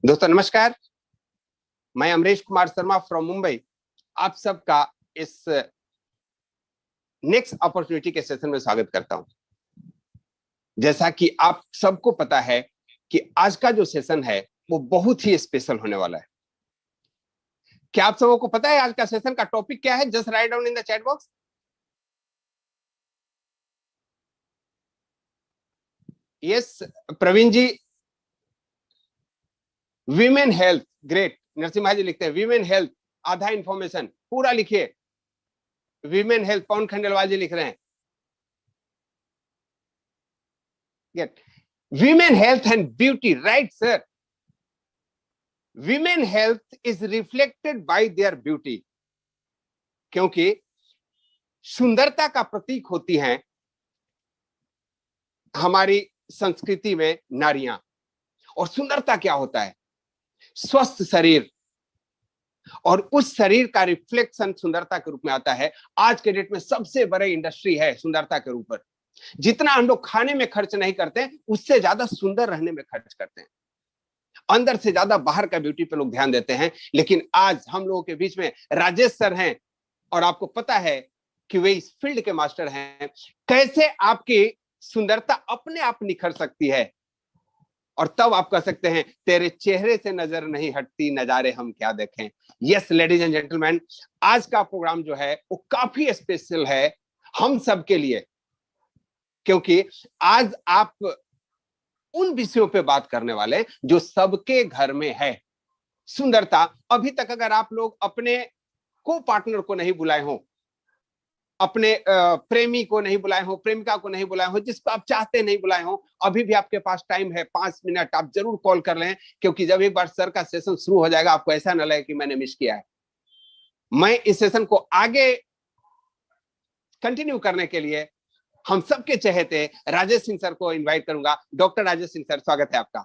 दोस्तों नमस्कार, मैं अमरीश कुमार शर्मा फ्रॉम मुंबई आप सबका इस नेक्स्ट अपॉर्चुनिटी के सेशन में स्वागत करता हूं। जैसा कि आप सबको पता है कि आज का जो सेशन है वो बहुत ही स्पेशल होने वाला है। क्या आप सबको पता है आज का सेशन का टॉपिक क्या है? Just write down in the chat box. Yes Praveen ji, women health. Great. Narasimha ji लिखते हैं वीमेन हेल्थ, आधा इंफॉर्मेशन पूरा लिखिए। वीमेन हेल्थ, पवन खंडेलवाल जी लिख रहे हैं women health and beauty. Right sir, women health is reflected by their beauty, क्योंकि सुंदरता का प्रतीक होती हैं हमारी संस्कृति में नारियां। और सुंदरता क्या होता है? स्वस्थ शरीर, और उस शरीर का रिफ्लेक्शन सुंदरता के रूप में आता है। आज के डेट में सबसे बड़ी इंडस्ट्री है सुंदरता के ऊपर। जितना हम लोग खाने में खर्च नहीं करते उससे ज्यादा सुंदर रहने में खर्च करते हैं। अंदर से ज्यादा बाहर का ब्यूटी पे लोग ध्यान देते हैं। लेकिन आज हम लोगों के बीच में राजेश सर हैं, और आपको पता है कि वे इस फील्ड के मास्टर हैं। कैसे आपकी सुंदरता अपने आप निखर सकती है, और तब आप कह सकते हैं तेरे चेहरे से नजर नहीं हटती, नजारे हम क्या देखें। यस लेडीज एंड जेंटलमैन, आज का प्रोग्राम जो है वो काफी स्पेशल है हम सब के लिए, क्योंकि आज आप उन विषयों पे बात करने वाले जो सबके घर में है। सुंदरता। अभी तक अगर आप लोग अपने को पार्टनर को नहीं बुलाए हो, अपने प्रेमी को नहीं बुलाए हो, प्रेमिका को नहीं बुलाए हो, जिसको आप चाहते नहीं बुलाए हो, अभी भी आपके पास टाइम है। 5 मिनट आप जरूर कॉल कर लें, क्योंकि जब एक बार सर का सेशन शुरू हो जाएगा आपको ऐसा ना लगे कि मैंने मिस किया है। मैं इस सेशन को आगे कंटिन्यू करने के लिए हम सबके चहेते राजेश सिंह सर को इनवाइट करूंगा। डॉक्टर राजेश सिंह सर, स्वागत है आपका।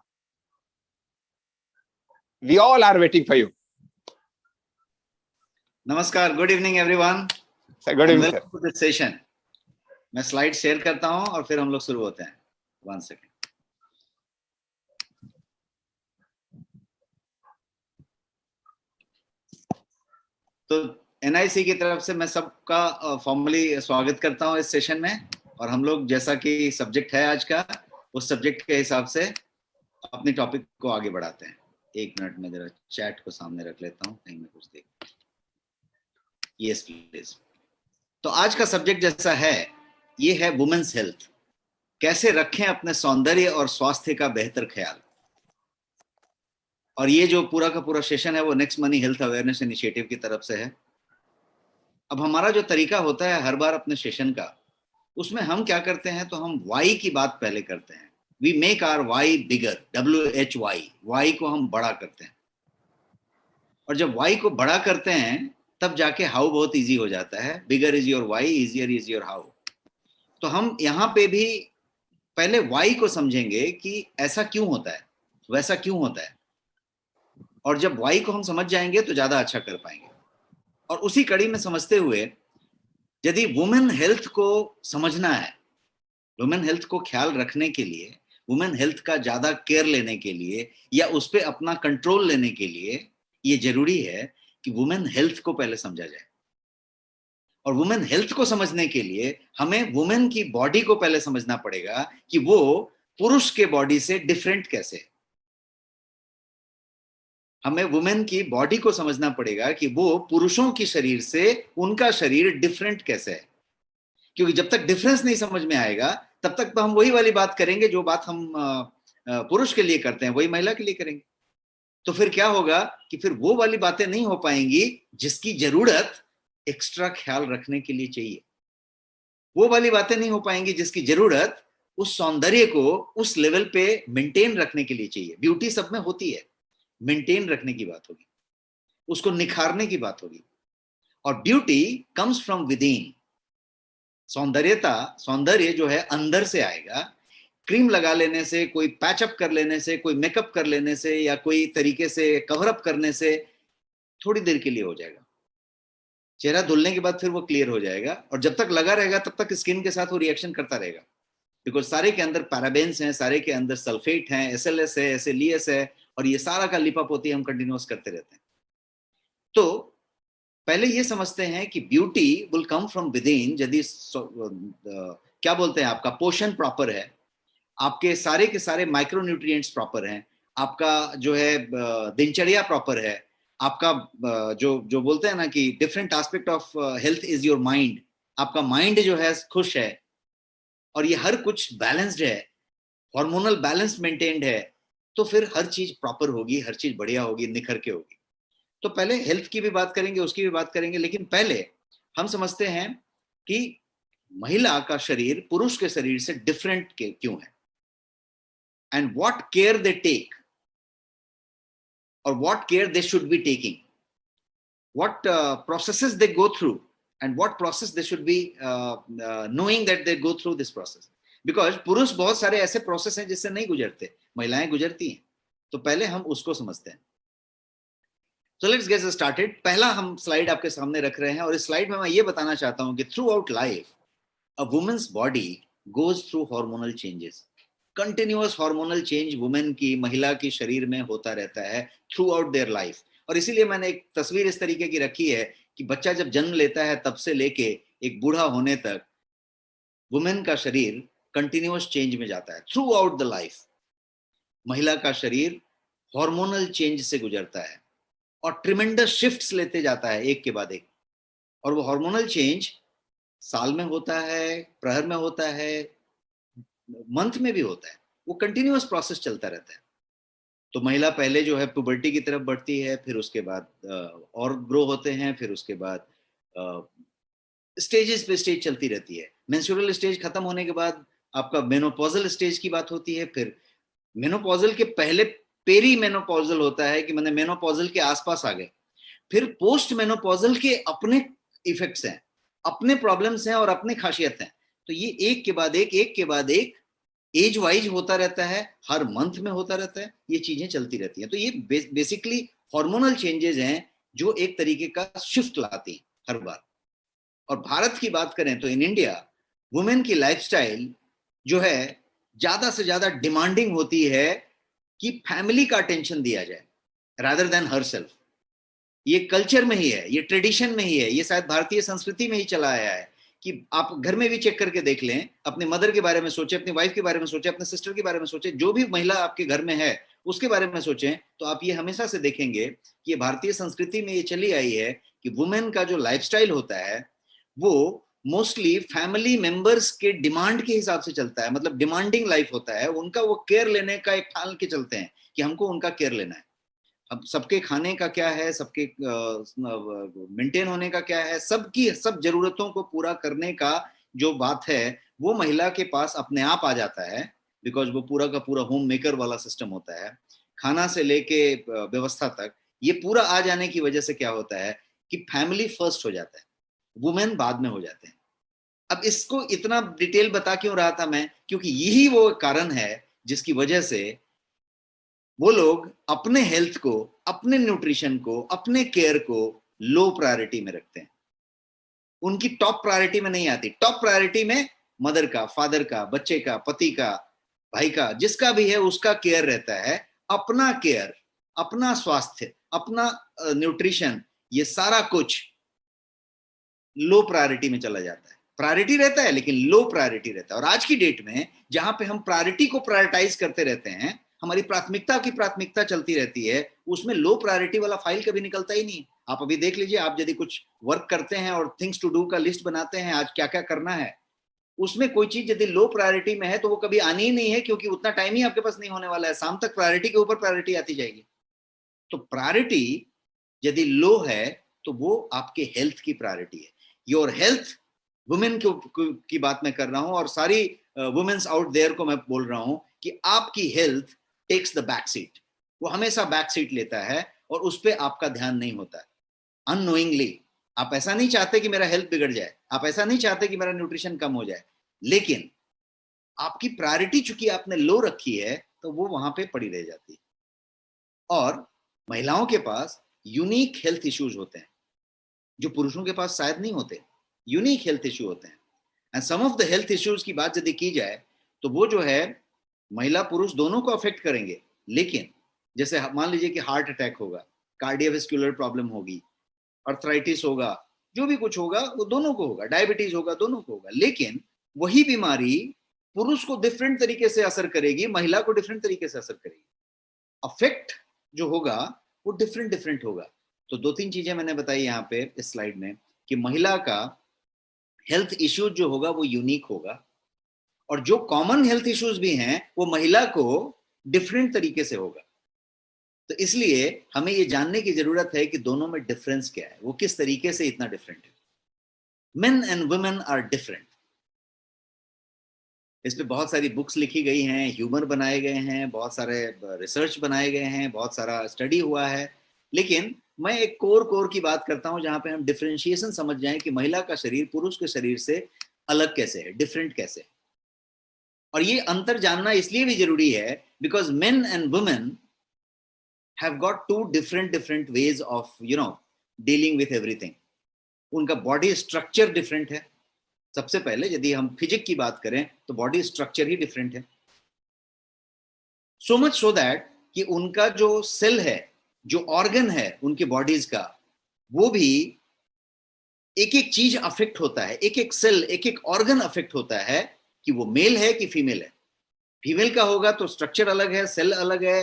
We all are waiting for you. नमस्कार, good evening everyone. Good evening sir. To this session. मैं स्लाइड शेयर करता हूं और फिर हम लोग शुरू होते हैं। 1 सेकेंड। तो एनआईसी की तरफ से मैं सबका फॉर्मली स्वागत करता हूं इस सेशन में। और हम लोग जैसा कि सब्जेक्ट है आज का, उस सब्जेक्ट के हिसाब से अपने टॉपिक को आगे बढ़ाते हैं। 1 मिनट में जरा चैट को सामने रख लेता हूं, कहीं मैं कुछ देख। Yes please. तो आज का सब्जेक्ट जैसा है, ये है वुमेन्स हेल्थ। कैसे रखें अपने सौंदर्य और स्वास्थ्य का बेहतर ख्याल। और ये जो पूरा का पूरा सेशन है वो next money health awareness initiative की तरफ से है। अब हमारा जो तरीका होता है हर बार अपने सेशन का, उसमें हम क्या करते हैं, तो हम वाई की बात पहले करते हैं। We make our why bigger, WHY। Why को हम बड़ा करते हैं, और जब वाई को बड़ा करते हैं तब जाके हाउ बहुत इजी हो जाता है। Bigger is your why, easier is your how. तो हम यहाँ पे भी पहले वाई को समझेंगे कि ऐसा क्यों होता है, वैसा क्यों होता है। और जब वाई को हम समझ जाएंगे तो ज्यादा अच्छा कर पाएंगे। और उसी कड़ी में समझते हुए, यदि वुमेन हेल्थ को समझना है, वुमेन हेल्थ को ख्याल रखने के लिए, वुमेन हेल्थ का ज्यादा केयर लेने के लिए, या उस पर अपना कंट्रोल लेने के लिए, ये जरूरी है कि वुमेन हेल्थ को पहले समझा जाए। और वुमेन हेल्थ को समझने के लिए हमें वुमेन की बॉडी को पहले समझना पड़ेगा कि वो पुरुष के बॉडी से डिफरेंट कैसे है। हमें वुमेन की बॉडी को समझना पड़ेगा कि वो पुरुषों की शरीर से उनका शरीर डिफरेंट कैसे है। क्योंकि जब तक डिफरेंस नहीं समझ में आएगा तब तक तो हम वही वाली बात करेंगे जो बात हम पुरुष के लिए करते हैं, वही महिला के लिए करेंगे। तो फिर क्या होगा कि फिर वो वाली बातें नहीं हो पाएंगी जिसकी जरूरत एक्स्ट्रा ख्याल रखने के लिए चाहिए। वो वाली बातें नहीं हो पाएंगी जिसकी जरूरत उस सौंदर्य को उस लेवल पे मेंटेन रखने के लिए चाहिए। ब्यूटी सब में होती है, मेंटेन रखने की बात होगी, उसको निखारने की बात होगी। और beauty comes from with in. सौंदर्य जो है अंदर से आएगा। क्रीम लगा लेने से, कोई पैचअप कर लेने से, कोई मेकअप कर लेने से, या कोई तरीके से कवर अप करने से थोड़ी देर के लिए हो जाएगा। चेहरा धुलने के बाद फिर वो क्लियर हो जाएगा, और जब तक लगा रहेगा तब तक स्किन के साथ वो रिएक्शन करता रहेगा। बिकॉज सारे के अंदर पैराबेन्स हैं, सारे के अंदर सल्फेट हैं, SLS है, SLES है, और ये सारा का लिपापोती हम कंटिन्यूअस करते रहते हैं। तो पहले ये समझते हैं कि beauty will come from with in. यदि क्या बोलते हैं, आपका पोषण प्रॉपर है, आपके सारे के सारे माइक्रो न्यूट्रिएंट्स प्रॉपर हैं, आपका जो है दिनचर्या प्रॉपर है, आपका जो जो बोलते हैं ना कि different aspect of health is your mind, आपका माइंड जो है खुश है, और ये हर कुछ बैलेंस्ड है, हार्मोनल बैलेंस मेंटेन्ड है, तो फिर हर चीज प्रॉपर होगी, हर चीज बढ़िया होगी, निखर के होगी। तो पहले हेल्थ की भी बात करेंगे, उसकी भी बात करेंगे, लेकिन पहले हम समझते हैं कि महिला का शरीर पुरुष के शरीर से डिफरेंट क्यों है, and what care they take, और what care they should be taking, what processes they go through, and what process they should be knowing that they go through this process, because पुरुष बहुत सारे ऐसे process हैं जिससे नहीं गुजरते, महिलाएं गुजरती हैं। तो पहले हम उसको समझते हैं। So let's get started। पहला हम स्लाइड आपके सामने रख रहे हैं, और इस स्लाइड में मैं ये बताना चाहता हूं कि throughout life a women's body goes through hormonal changes. Continuous hormonal change women की, महिला की शरीर में होता रहता है थ्रू आउट देयर लाइफ। और इसीलिए मैंने एक तस्वीर इस तरीके की रखी है कि बच्चा जब जन्म लेता है तब से लेके एक बूढ़ा होने तक वुमेन का शरीर कंटिन्यूअस चेंज में जाता है थ्रू आउट द लाइफ। महिला का शरीर हार्मोनल चेंज से गुजरता है और ट्रिमेंडस शिफ्ट्स लेते जाता है एक के बाद एक, और वो हार्मोनल चेंज साल में होता है, प्रहर में होता है, मंथ में भी होता है, वो कंटिन्यूअस प्रोसेस चलता रहता है। तो महिला पहले जो है पुबर्टी की तरफ बढ़ती है, फिर उसके बाद और ग्रो होते हैं, फिर उसके बाद स्टेजेस पे स्टेज चलती रहती है। मेंस्ट्रुअल स्टेज खत्म होने के बाद आपका मेनोपॉजल स्टेज की बात होती है, फिर मेनोपॉजल के पहले पेरी मेनोपॉजल होता है कि मैंने मेनोपॉजल के आसपास आ गए, फिर पोस्ट मेनोपॉजल के अपने इफेक्ट्स हैं, अपने प्रॉब्लम्स हैं और अपने खासियत हैं। तो ये एक के बाद एक एज वाइज होता रहता है, हर मंथ में होता रहता है, ये चीजें चलती रहती हैं। तो ये बेसिकली हार्मोनल चेंजेस हैं जो एक तरीके का शिफ्ट लाती हैं हर बार। और भारत की बात करें तो इन इंडिया वुमेन की लाइफस्टाइल जो है ज्यादा से ज्यादा डिमांडिंग होती है कि फैमिली का अटेंशन दिया जाए रादर देन हरसेल्फ। ये कल्चर में ही है, ये ट्रेडिशन में ही है, ये शायद भारतीय संस्कृति में ही चला आया है कि आप घर में भी चेक करके देख लें, अपने मदर के बारे में सोचें, अपनी वाइफ के बारे में सोचें, अपने सिस्टर के बारे में सोचें, जो भी महिला आपके घर में है उसके बारे में सोचें, तो आप ये हमेशा से देखेंगे कि ये भारतीय संस्कृति में ये चली आई है कि वुमेन का जो लाइफस्टाइल होता है वो मोस्टली फैमिली मेंबर्स के डिमांड के हिसाब से चलता है, मतलब डिमांडिंग लाइफ होता है उनका। वो केयर लेने का एक ठान के चलते हैं कि हमको उनका केयर लेना है। अब सबके खाने का क्या है, सबके मेंटेन होने का क्या है, सबकी सब जरूरतों को पूरा करने का जो बात है वो महिला के पास अपने आप आ जाता है, बिकॉज वो पूरा का पूरा होम मेकर वाला सिस्टम होता है। खाना से लेके व्यवस्था तक ये पूरा आ जाने की वजह से क्या होता है कि फैमिली फर्स्ट हो जाता है, वुमेन बाद में हो जाते हैं। अब इसको इतना डिटेल बता क्यों रहा था मैं, क्योंकि यही वो कारण है जिसकी वजह से वो लोग अपने हेल्थ को, अपने न्यूट्रिशन को, अपने केयर को लो प्रायोरिटी में रखते हैं। उनकी टॉप प्रायोरिटी में नहीं आती। टॉप प्रायोरिटी में मदर का, फादर का, बच्चे का, पति का, भाई का, जिसका भी है उसका केयर रहता है। अपना केयर, अपना स्वास्थ्य, अपना न्यूट्रिशन, ये सारा कुछ लो प्रायोरिटी में चला जाता है। प्रायोरिटी रहता है लेकिन लो प्रायोरिटी रहता है। और आज की डेट में जहां पे हम प्रायोरिटी को प्रायोरिटाइज करते रहते हैं, हमारी प्राथमिकता की प्राथमिकता चलती रहती है, उसमें लो प्रायोरिटी वाला फाइल कभी निकलता ही नहीं। आप अभी देख लीजिए, आप यदि कुछ वर्क करते हैं और थिंग्स टू डू का लिस्ट बनाते हैं, आज क्या क्या करना है, उसमें कोई चीज यदि लो प्रायोरिटी में है तो वो कभी आनी ही नहीं है, क्योंकि उतना टाइम ही आपके पास नहीं होने वाला है। शाम तक प्रायोरिटी के ऊपर प्रायोरिटी आती जाएगी। तो प्रायोरिटी यदि लो है तो वो आपके हेल्थ की प्रायोरिटी है। योर हेल्थ, वुमेन की बात मैं कर रहा हूं, और सारी वुमेन्स आउट देयर को मैं बोल रहा हूं कि आपकी health takes the back seat. वो हमेशा बैक सीट लेता है और उस पर आपका ध्यान नहीं होता है। अननोइंगली आप ऐसा नहीं चाहते कि मेरा हेल्थ बिगड़ जाए, आप ऐसा नहीं चाहते कि मेरा न्यूट्रिशन कम हो जाए, लेकिन आपकी प्रायोरिटी चूंकि आपने लो रखी है तो वो वहां पे पड़ी रह जाती है। और महिलाओं के पास यूनिक हेल्थ इश्यूज होते हैं जो पुरुषों के पास शायद नहीं होते। यूनिक हेल्थ इश्यू होते हैं। And some of the health issues की बात यदि की जाए तो वो जो है महिला पुरुष दोनों को अफेक्ट करेंगे, लेकिन जैसे मान लीजिए कि हार्ट अटैक होगा, कार्डियोवैस्कुलर प्रॉब्लम होगी, अर्थराइटिस होगा, जो भी कुछ होगा वो दोनों को होगा, डायबिटीज होगा, दोनों को होगा। लेकिन वही बीमारी पुरुष को डिफरेंट तरीके से असर करेगी, महिला को डिफरेंट तरीके से असर करेगी। अफेक्ट जो होगा वो डिफरेंट डिफरेंट होगा। तो 2-3 चीजें मैंने बताई यहाँ पे इस स्लाइड में कि महिला का हेल्थ इश्यूज जो होगा वो यूनिक होगा, और जो कॉमन हेल्थ इश्यूज भी हैं वो महिला को डिफरेंट तरीके से होगा। तो इसलिए हमें ये जानने की जरूरत है कि दोनों में डिफरेंस क्या है, वो किस तरीके से इतना डिफरेंट है। Men and women are different. इस पे बहुत सारी बुक्स लिखी गई हैं, ह्यूमर बनाए गए हैं, बहुत सारे रिसर्च बनाए गए हैं, बहुत सारा स्टडी हुआ है। लेकिन मैं एक कोर की बात करता हूं जहां पे हम डिफरेंशिएशन समझ जाएं कि महिला का शरीर पुरुष के शरीर से अलग कैसे है, डिफरेंट कैसे है। और ये अंतर जानना इसलिए भी जरूरी है because main and women have got two different ways of dealing with everything. उनका बॉडी स्ट्रक्चर डिफरेंट है। सबसे पहले यदि हम फिजिक की बात करें तो बॉडी स्ट्रक्चर ही डिफरेंट है, सो मच सो दैट कि उनका जो सेल है, जो ऑर्गन है उनके बॉडीज का, वो भी एक एक चीज अफेक्ट होता है, एक एक सेल, एक एक ऑर्गन अफेक्ट होता है कि वो मेल है कि फीमेल है। फीमेल का होगा तो स्ट्रक्चर अलग है, सेल अलग है,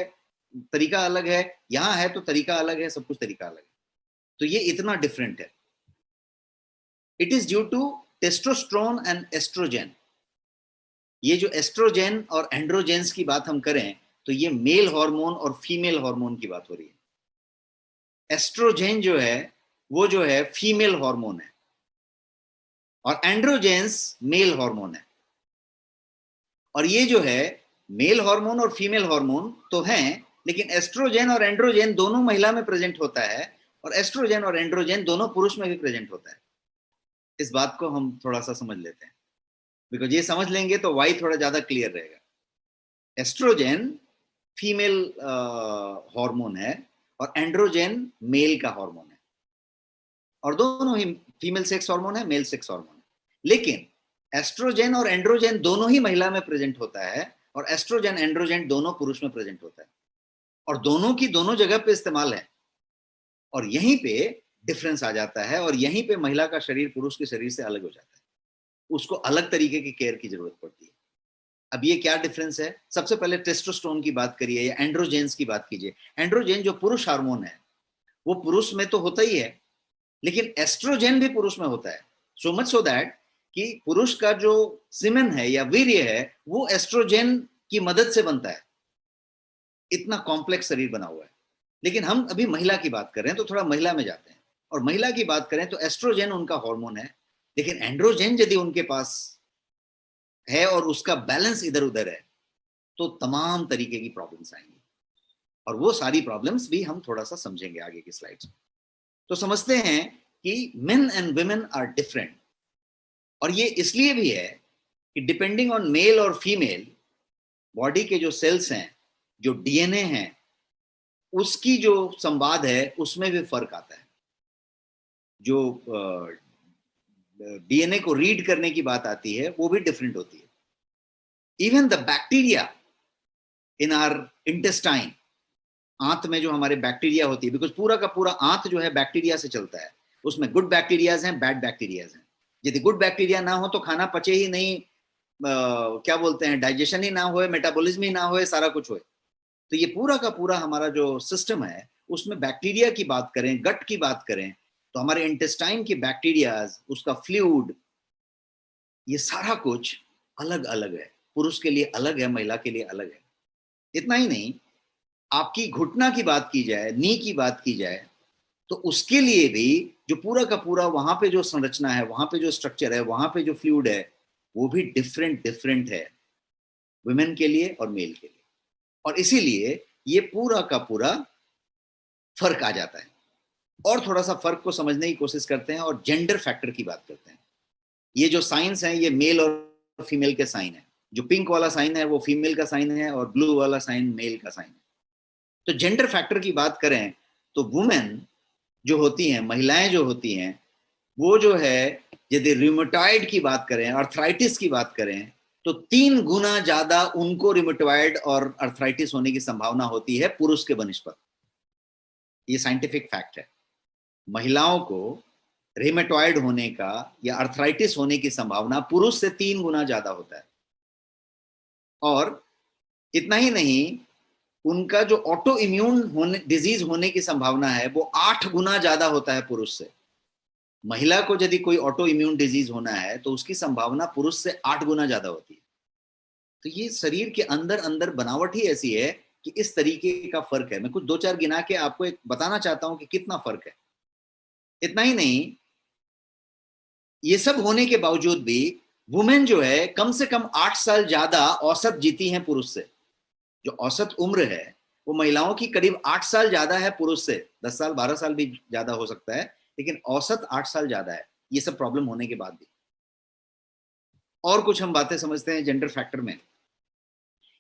तरीका अलग है, यहां है तो तरीका अलग है, सब कुछ तरीका अलग है। तो ये इतना डिफरेंट है। It is due to testosterone and oestrogen. ये जो एस्ट्रोजेन और एंड्रोजेंस की बात हम करें तो ये मेल हार्मोन और फीमेल हार्मोन की बात हो रही है। एस्ट्रोजेन जो है वो जो है फीमेल हार्मोन है, और एंड्रोजेंस मेल हार्मोन है। और ये जो है मेल हार्मोन और फीमेल हार्मोन तो हैं, लेकिन एस्ट्रोजेन और एंड्रोजेन दोनों महिला में प्रेजेंट होता है, और एस्ट्रोजेन और एंड्रोजेन दोनों पुरुष में भी प्रेजेंट होता है। इस बात को हम थोड़ा सा समझ लेते हैं, बिकॉज ये समझ लेंगे तो वाई थोड़ा ज्यादा क्लियर रहेगा। एस्ट्रोजेन फीमेल हार्मोन है और एंड्रोजेन मेल का हार्मोन है, और दोनों ही फीमेल सेक्स हार्मोन है, मेल सेक्स हार्मोन है। लेकिन एस्ट्रोजेन और एंड्रोजेन दोनों ही महिला में प्रेजेंट होता है, और एस्ट्रोजेन एंड्रोजेन दोनों पुरुष में प्रेजेंट होता है, और दोनों की दोनों जगह पे इस्तेमाल है। और यहीं पे डिफरेंस आ जाता है, और यहीं पे महिला का शरीर पुरुष के शरीर से अलग हो जाता है, उसको अलग तरीके की केयर की जरूरत पड़ती है। अब ये क्या डिफरेंस है? सबसे पहले टेस्टोस्टेरोन की बात करिए या एंड्रोजेंस की बात कीजिए। एंड्रोजेन जो पुरुष हार्मोन है वो पुरुष में तो होता ही है, लेकिन एस्ट्रोजेन भी पुरुष में होता है। सो मच सो दैट कि पुरुष का जो सीमेन है या वीर्य है वो एस्ट्रोजेन की मदद से बनता है। इतना कॉम्प्लेक्स शरीर बना हुआ है। लेकिन हम अभी महिला की बात कर रहे हैं तो थोड़ा महिला में जाते हैं, और महिला की बात करें तो एस्ट्रोजेन उनका हार्मोन है, लेकिन एंड्रोजेन यदि उनके पास है और उसका बैलेंस इधर उधर है तो तमाम तरीके की प्रॉब्लम्स आएंगी, और वो सारी प्रॉब्लम्स भी हम थोड़ा सा समझेंगे आगे की स्लाइड्स में। तो समझते हैं कि men and women are different, और ये इसलिए भी है कि डिपेंडिंग ऑन मेल और फीमेल बॉडी के जो सेल्स हैं, जो डीएनए हैं, उसकी जो संवाद है उसमें भी फर्क आता है। जो डीएनए को रीड करने की बात आती है वो भी डिफरेंट होती है। Even the bacteria in our intestine, आंत में जो हमारे बैक्टीरिया होती है, बिकॉज पूरा का पूरा आंत जो है बैक्टीरिया से चलता है, उसमें गुड बैक्टीरियाज हैं, बैड बैक्टीरियाज हैं। यदि गुड बैक्टीरिया ना हो तो खाना पचे ही नहीं, क्या बोलते हैं, डाइजेशन ही ना होए, मेटाबॉलिज्म ही ना होए, सारा कुछ होए। तो ये पूरा का पूरा हमारा जो सिस्टम है उसमें बैक्टीरिया की बात करें, गट की बात करें तो हमारे इंटेस्टाइन की बैक्टीरियाज, उसका फ्लूइड, ये सारा कुछ अलग अलग है। पुरुष के लिए अलग है, महिला के लिए अलग है। इतना ही नहीं, आपकी घुटना की बात की जाए, नी की बात की जाए, तो उसके लिए भी जो पूरा का पूरा वहां पे जो संरचना है, वहां पे जो स्ट्रक्चर है, वहां पे जो फ्लूइड है, वो भी डिफरेंट डिफरेंट है वुमेन के लिए और मेल के लिए। और इसीलिए ये पूरा का पूरा फर्क आ जाता है। और थोड़ा सा फर्क को समझने की कोशिश करते हैं और जेंडर फैक्टर की बात करते हैं। ये जो साइंस है ये मेल और फीमेल के साइन है। जो पिंक वाला साइन है वो फीमेल का साइन है, और ब्लू वाला साइन मेल का साइन है। तो जेंडर फैक्टर की बात करें तो वुमेन जो होती हैं, महिलाएं जो होती हैं, वो जो है, यदि रूमेटॉइड की बात करें, अर्थराइटिस की बात करें, तो 3 गुना ज्यादा उनको रिमेटॉइड और अर्थराइटिस होने की संभावना होती है पुरुष के बनिस्पत। ये साइंटिफिक फैक्ट है। महिलाओं को रिमेटॉइड होने का या अर्थराइटिस होने की संभावना पुरुष से 3 गुना ज्यादा होता है। और इतना ही नहीं, उनका जो ऑटो इम्यून होने डिजीज होने की संभावना है वो 8 गुना ज्यादा होता है पुरुष से। महिला को यदि कोई ऑटो इम्यून डिजीज होना है तो उसकी संभावना पुरुष से 8 गुना ज्यादा होती है। तो ये शरीर के अंदर अंदर बनावट ही ऐसी है कि इस तरीके का फर्क है। मैं कुछ 2-4 गिना के आपको एक बताना चाहता हूं कि कितना फर्क है। इतना ही नहीं, ये सब होने के बावजूद भी वुमेन जो है कम से कम 8 साल ज्यादा औसत जीती हैं पुरुष से। जो औसत उम्र है वो महिलाओं की करीब 8 साल ज्यादा है पुरुष से। 10 साल 12 साल भी ज्यादा हो सकता है, लेकिन औसत 8 साल ज्यादा है, ये सब प्रॉब्लम होने के बाद भी। और कुछ हम बातें समझते हैं जेंडर फैक्टर में,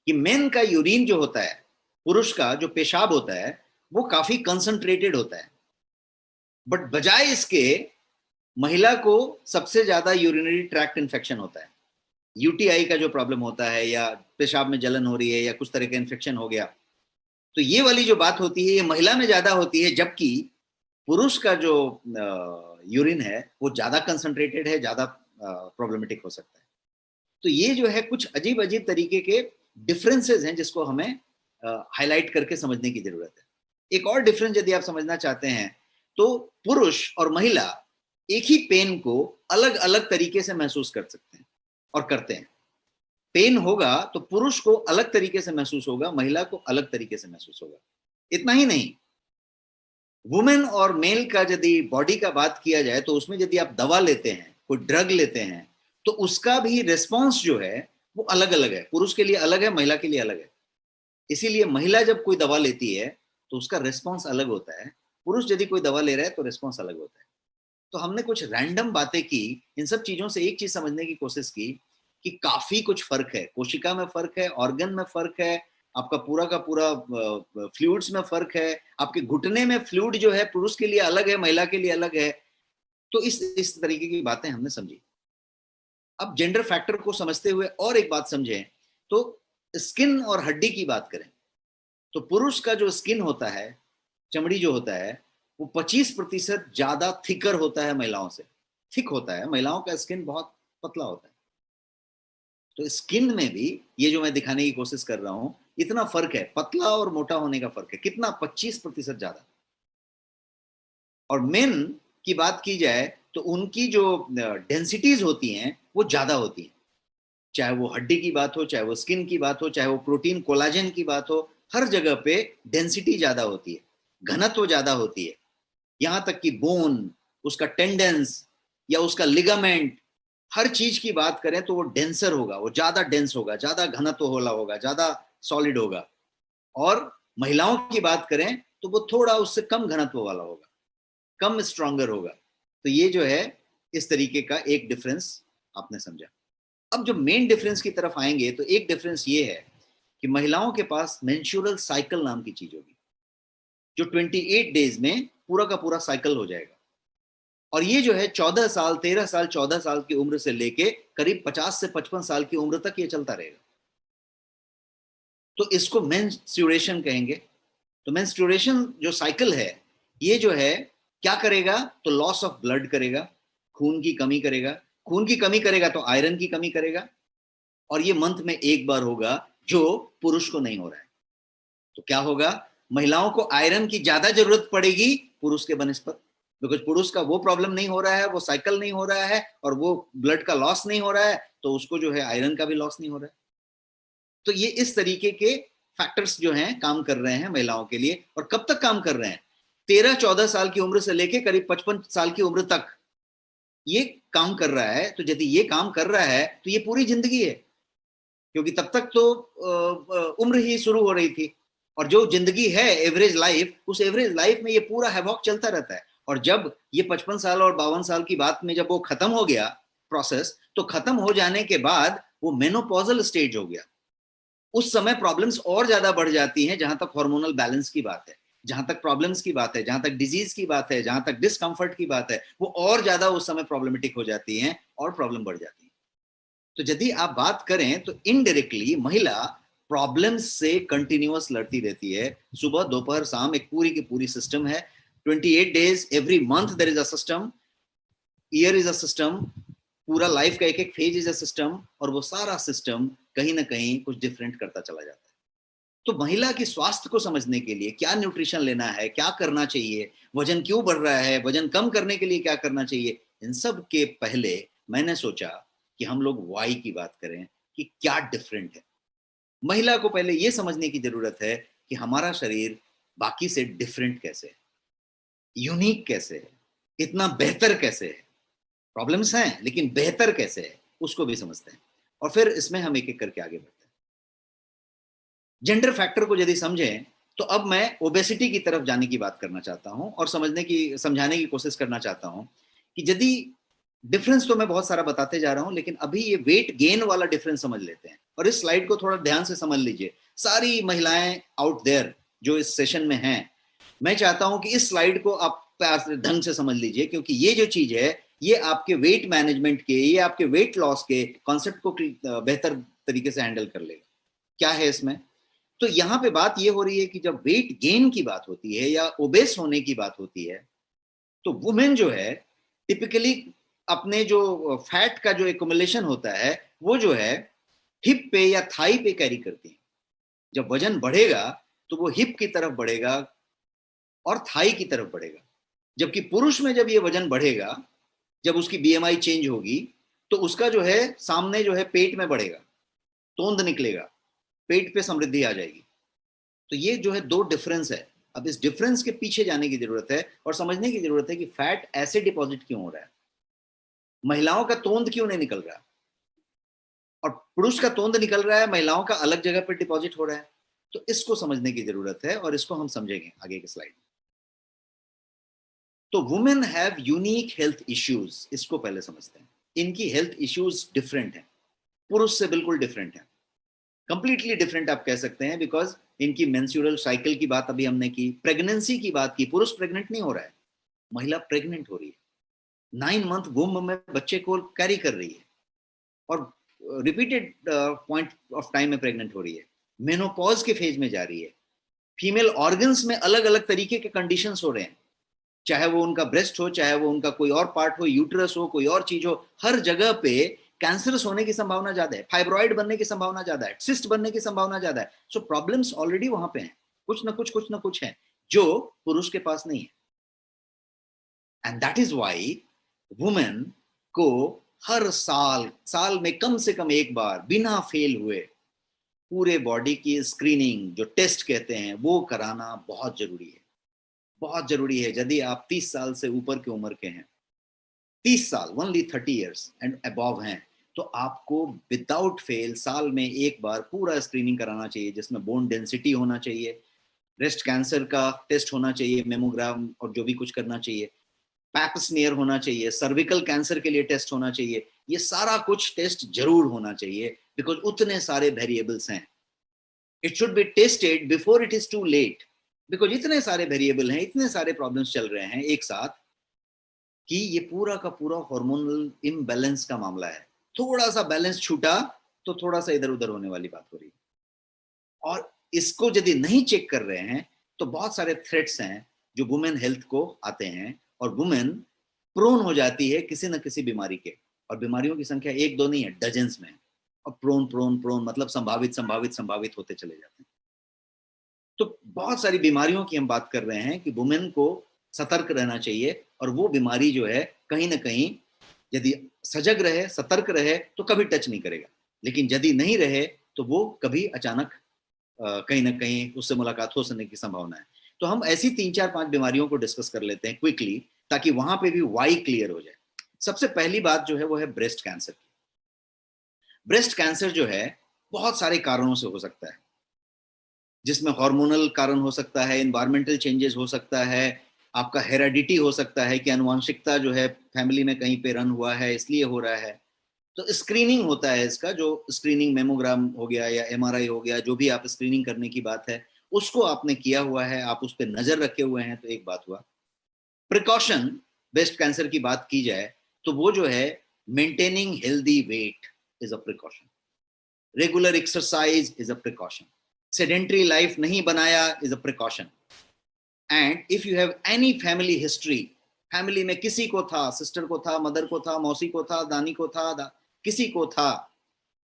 कि मेन का यूरिन जो होता है, पुरुष का जो पेशाब होता है वो काफी कंसंट्रेटेड होता है, बट बजाय इसके महिला को सबसे ज्यादा यूरिनरी ट्रैक्ट इन्फेक्शन होता है। यूटीआई का जो प्रॉब्लम होता है, या पेशाब में जलन हो रही है या कुछ तरह का इन्फेक्शन हो गया, तो ये वाली जो बात होती है ये महिला में ज्यादा होती है, जबकि पुरुष का जो यूरिन है वो ज्यादा कंसंट्रेटेड है, ज्यादा प्रॉब्लमेटिक हो सकता है। तो ये जो है कुछ अजीब अजीब तरीके के डिफरेंसेस हैं जिसको हमें हाईलाइट करके समझने की जरूरत है। एक और डिफरेंस यदि आप समझना चाहते हैं तो पुरुष और महिला एक ही पेन को अलग अलग तरीके से महसूस कर सकते हैं और करते हैं। पेन होगा तो पुरुष को अलग तरीके से महसूस होगा, महिला को अलग तरीके से महसूस होगा। इतना ही नहीं, वुमेन और मेल का यदि बॉडी का बात किया जाए तो उसमें यदि आप दवा लेते हैं, कोई ड्रग लेते हैं, तो उसका भी रिस्पॉन्स जो है वो अलग अलग है। पुरुष के लिए अलग है, महिला के लिए अलग है। इसीलिए महिला जब कोई दवा लेती है तो उसका रिस्पॉन्स अलग होता है, पुरुष यदि कोई दवा ले रहा है तो रिस्पॉन्स अलग होता है। तो हमने कुछ रैंडम बातें की, इन सब चीजों से एक चीज समझने की कोशिश की कि काफी कुछ फर्क है। कोशिका में फर्क है, ऑर्गन में फर्क है, आपका पूरा का पूरा फ्लूइड्स में फर्क है, आपके घुटने में फ्लूइड जो है पुरुष के लिए अलग है, महिला के लिए अलग है। तो इस तरीके की बातें हमने समझी। अब जेंडर फैक्टर को समझते हुए और एक बात समझें, तो स्किन और हड्डी की बात करें तो पुरुष का जो स्किन होता है, चमड़ी जो होता है, वो 25% ज्यादा थिकर होता है महिलाओं से। थिक होता है, महिलाओं का स्किन बहुत पतला होता है। तो स्किन में भी ये जो मैं दिखाने की कोशिश कर रहा हूं, इतना फर्क है, पतला और मोटा होने का फर्क है। कितना? 25% ज्यादा। और मेन की बात की जाए तो उनकी जो डेंसिटीज होती हैं वो ज्यादा होती हैं, चाहे वो हड्डी की बात हो, चाहे वो स्किन की बात हो, चाहे वो प्रोटीन कोलाजन की बात हो, हर जगह पे डेंसिटी ज्यादा होती है, घनत्व ज्यादा होती है। यहां तक कि बोन, उसका टेंडेंस या उसका लिगामेंट, हर चीज की बात करें तो वो डेंसर होगा, वो ज्यादा डेंस होगा, ज्यादा घनत्व वाला होगा, ज्यादा सॉलिड होगा। और महिलाओं की बात करें तो वो थोड़ा उससे कम घनत्व वाला होगा, कम स्ट्रॉन्गर होगा। तो ये जो है इस तरीके का एक डिफरेंस आपने समझा। अब जो मेन डिफरेंस की तरफ आएंगे तो एक डिफरेंस ये है कि महिलाओं के पास मेंस्ट्रुअल साइकिल नाम की चीज होगी, जो 28 डेज में पूरा का पूरा साइकिल हो जाएगा। और ये जो है 14 साल, 13 साल, 14 साल की उम्र से लेके करीब 50 से 55 साल की उम्र तक ये चलता रहेगा। तो इसको मेंस्ट्रुएशन कहेंगे। तो मेंस्ट्रुएशन जो साइकिल है, ये जो है क्या करेगा? तो लॉस ऑफ ब्लड करेगा, खून की कमी करेगा। खून की कमी करेगा तो आयरन की कमी करेगा, और ये मंथ में एक बार होगा, जो पुरुष को नहीं हो रहा है। तो क्या होगा? महिलाओं को आयरन की ज्यादा जरूरत पड़ेगी पुरुष के बनिस्पत, बिकॉज पुरुष का वो प्रॉब्लम नहीं हो रहा है, वो साइकिल नहीं हो रहा है, और वो ब्लड का लॉस नहीं हो रहा है, तो उसको जो है आयरन का भी लॉस नहीं हो रहा है। तो ये इस तरीके के फैक्टर्स जो हैं काम कर रहे हैं महिलाओं के लिए। और कब तक काम कर रहे हैं? 13-14 साल की उम्र से लेके करीब 55 साल की उम्र तक ये काम कर रहा है। तो यदि ये काम कर रहा है तो ये पूरी जिंदगी है, क्योंकि तब तक तो उम्र ही शुरू हो रही थी। और जो जिंदगी है एवरेज लाइफ, उस एवरेज लाइफ में ये पूरा हैवॉक चलता रहता है। और जब ये 55 साल और 52 साल की बात में जब वो खत्म हो गया प्रोसेस, तो खत्म हो जाने के बाद वो मेनोपॉजल स्टेज हो गया। उस समय प्रॉब्लम्स और ज्यादा बढ़ जाती हैं, जहां तक हार्मोनल बैलेंस की बात है, जहां तक प्रॉब्लम्स की बात है, जहां तक डिजीज की बात है, जहां तक डिस्कम्फर्ट की बात है, वो और ज्यादा उस समय प्रॉब्लमेटिक हो जाती हैं और प्रॉब्लम बढ़ जाती है। तो यदि आप बात करें तो इनडायरेक्टली महिला प्रॉब्लम्स से कंटिन्यूअस लड़ती रहती है, सुबह दोपहर शाम, एक पूरी की पूरी सिस्टम है। 28 days every month there is a system, year is a system, पूरा लाइफ का एक एक फेज इज अ सिस्टम, और वो सारा सिस्टम कहीं ना कहीं कुछ डिफरेंट करता चला जाता है। तो महिला की स्वास्थ्य को समझने के लिए क्या न्यूट्रिशन लेना है, क्या करना चाहिए, वजन क्यों बढ़ रहा है, वजन कम करने के लिए क्या करना चाहिए, इन सब के पहले मैंने सोचा कि हम लोग वाई की बात करें कि क्या डिफरेंट है। महिला को पहले यह समझने की जरूरत है कि हमारा शरीर बाकी से डिफरेंट कैसे है, यूनिक कैसे है, इतना बेहतर कैसे है। प्रॉब्लम्स हैं लेकिन बेहतर कैसे है उसको भी समझते हैं, और फिर इसमें हम एक एक करके आगे बढ़ते हैं। जेंडर फैक्टर को यदि समझें तो अब मैं ओबेसिटी की तरफ जाने की बात करना चाहता हूं और समझाने की कोशिश करना चाहता हूं कि यदि डिफरेंस तो मैं बहुत सारा बताते जा रहा हूं, लेकिन अभी ये वेट गेन वाला डिफरेंस समझ लेते हैं। और इस स्लाइड को थोड़ा ध्यान से समझ लीजिए, सारी महिलाएं आउट देयर जो इस सेशन में हैं, मैं चाहता हूं कि इस स्लाइड को आप प्यार से ढंग से समझ लीजिए, क्योंकि ये जो चीज है ये आपके वेट मैनेजमेंट के, ये आपके वेट लॉस के कॉन्सेप्ट को बेहतर तरीके से हैंडल कर लेगा। क्या है इसमें? तो यहां पे बात ये हो रही है कि जब वेट गेन की बात होती है या ओबेस होने की बात होती है, तो वुमेन जो है टिपिकली अपने जो फैट का जो एक्युमुलेशन होता है वो जो है हिप पे या थाई पे कैरी करती है। जब वजन बढ़ेगा तो वो हिप की तरफ बढ़ेगा और थाई की तरफ बढ़ेगा। जबकि पुरुष में जब ये वजन बढ़ेगा, जब उसकी बीएमआई चेंज होगी, तो उसका जो है सामने जो है पेट में बढ़ेगा, तोंद निकलेगा, पेट पे समृद्धि आ जाएगी। तो ये जो है दो डिफरेंस है। अब इस डिफरेंस के पीछे जाने की जरूरत है और समझने की जरूरत है कि फैट ऐसे डिपॉजिट क्यों हो रहा है, महिलाओं का तोंद क्यों नहीं निकल रहा, और पुरुष का तोंद निकल रहा है, महिलाओं का अलग जगह पर डिपॉजिट हो रहा है। तो इसको समझने की जरूरत है और इसको हम समझेंगे आगे के स्लाइड में। तो women have unique health issues, इसको पहले समझते हैं। इनकी हेल्थ इश्यूज डिफरेंट है, पुरुष से बिल्कुल डिफरेंट है, कंप्लीटली डिफरेंट आप कह सकते हैं, बिकॉज इनकी मेंस्ट्रुअल साइकिल की बात अभी हमने की, प्रेगनेंसी की बात की। पुरुष प्रेग्नेंट नहीं हो रहा है, महिला प्रेग्नेंट हो रही है, 9 मंथ वुम्ब में बच्चे को कैरी कर रही है और रिपीटेड पॉइंट ऑफ टाइम में प्रेग्नेंट हो रही है, मेनोपॉज के फेज में जा रही है। फीमेल ऑर्गन्स में अलग अलग तरीके के कंडीशंस हो रहे हैं, चाहे वो उनका ब्रेस्ट हो, चाहे वो उनका कोई और पार्ट हो, यूट्रस हो, कोई और चीज हो, हर जगह पे कैंसरस होने की संभावना ज्यादा है, फाइब्रॉइड बनने की संभावना ज्यादा है, सिस्ट बनने की संभावना ज्यादा है। सो प्रॉब्लम्स ऑलरेडी वहां पे हैं, कुछ ना कुछ है जो पुरुष के पास नहीं है। And that is why women को हर साल में कम से कम एक बार बिना फेल हुए पूरे बॉडी की स्क्रीनिंग, जो टेस्ट कहते हैं, वो कराना बहुत जरूरी है। बहुत जरूरी है। यदि आप 30 साल से ऊपर की उम्र के हैं, 30 साल, ओनली 30 इयर्स एंड अबव हैं, तो आपको विदाउट फेल साल में एक बार पूरा स्क्रीनिंग कराना चाहिए, जिसमें बोन डेंसिटी होना चाहिए, ब्रेस्ट कैंसर का टेस्ट होना चाहिए, मेमोग्राम और जो भी कुछ करना चाहिए, पैप स्मीयर होना चाहिए, सर्विकल कैंसर के लिए टेस्ट होना चाहिए। ये सारा कुछ टेस्ट जरूर होना चाहिए, बिकॉज उतने सारे वेरिएबल्स हैं। It should be tested before it is too late, because इतने सारे वेरिएबल हैं, इतने सारे प्रॉब्लम्स चल रहे हैं एक साथ, कि ये पूरा का पूरा हार्मोनल इम्बैलेंस का मामला है। थोड़ा सा बैलेंस छूटा तो थोड़ा सा इधर उधर होने वाली बात हो रही है। और इसको यदि नहीं चेक कर रहे हैं तो बहुत सारे थ्रेट्स हैं जो वुमेन हेल्थ को आते हैं, और वुमेन प्रोन हो जाती है किसी न किसी बीमारी के, और बीमारियों की संख्या एक दो नहीं है, डजन्स में। और प्रोन प्रोन प्रोन मतलब संभावित संभावित संभावित होते चले जाते हैं। तो बहुत सारी बीमारियों की हम बात कर रहे हैं कि वुमेन को सतर्क रहना चाहिए, और वो बीमारी जो है कहीं ना कहीं यदि सजग रहे, सतर्क रहे, तो कभी टच नहीं करेगा, लेकिन यदि नहीं रहे तो वो कभी अचानक कहीं ना कहीं उससे मुलाकात हो सकने की संभावना है। तो हम ऐसी 3 4 5 बीमारियों को डिस्कस कर लेते हैं क्विकली, ताकि वहां पे भी वाई क्लियर हो जाए। सबसे पहली बात जो है वो है ब्रेस्ट कैंसर की। ब्रेस्ट कैंसर जो है बहुत सारे कारणों से हो सकता है, जिसमें हार्मोनल कारण हो सकता है, एनवायरमेंटल चेंजेस हो सकता है, आपका हेरेडिटी हो सकता है कि अनुवांशिकता जो है फैमिली में कहीं पे रन हुआ है इसलिए हो रहा है। तो स्क्रीनिंग होता है इसका, जो स्क्रीनिंग मेमोग्राम हो गया या एमआरआई हो गया, जो भी आप स्क्रीनिंग करने की बात है उसको आपने किया हुआ है, आप उस पर नजर रखे हुए हैं, तो एक बात हुआ। प्रिकॉशन, ब्रेस्ट कैंसर की बात की जाए तो वो जो है maintaining healthy weight, is a precaution. Regular exercise is a precaution. Sedentary life नहीं बनाया is a precaution. And if you have any family history, family में किसी को था, सिस्टर को था, मदर को था, मौसी को था, दानी को था, किसी को था,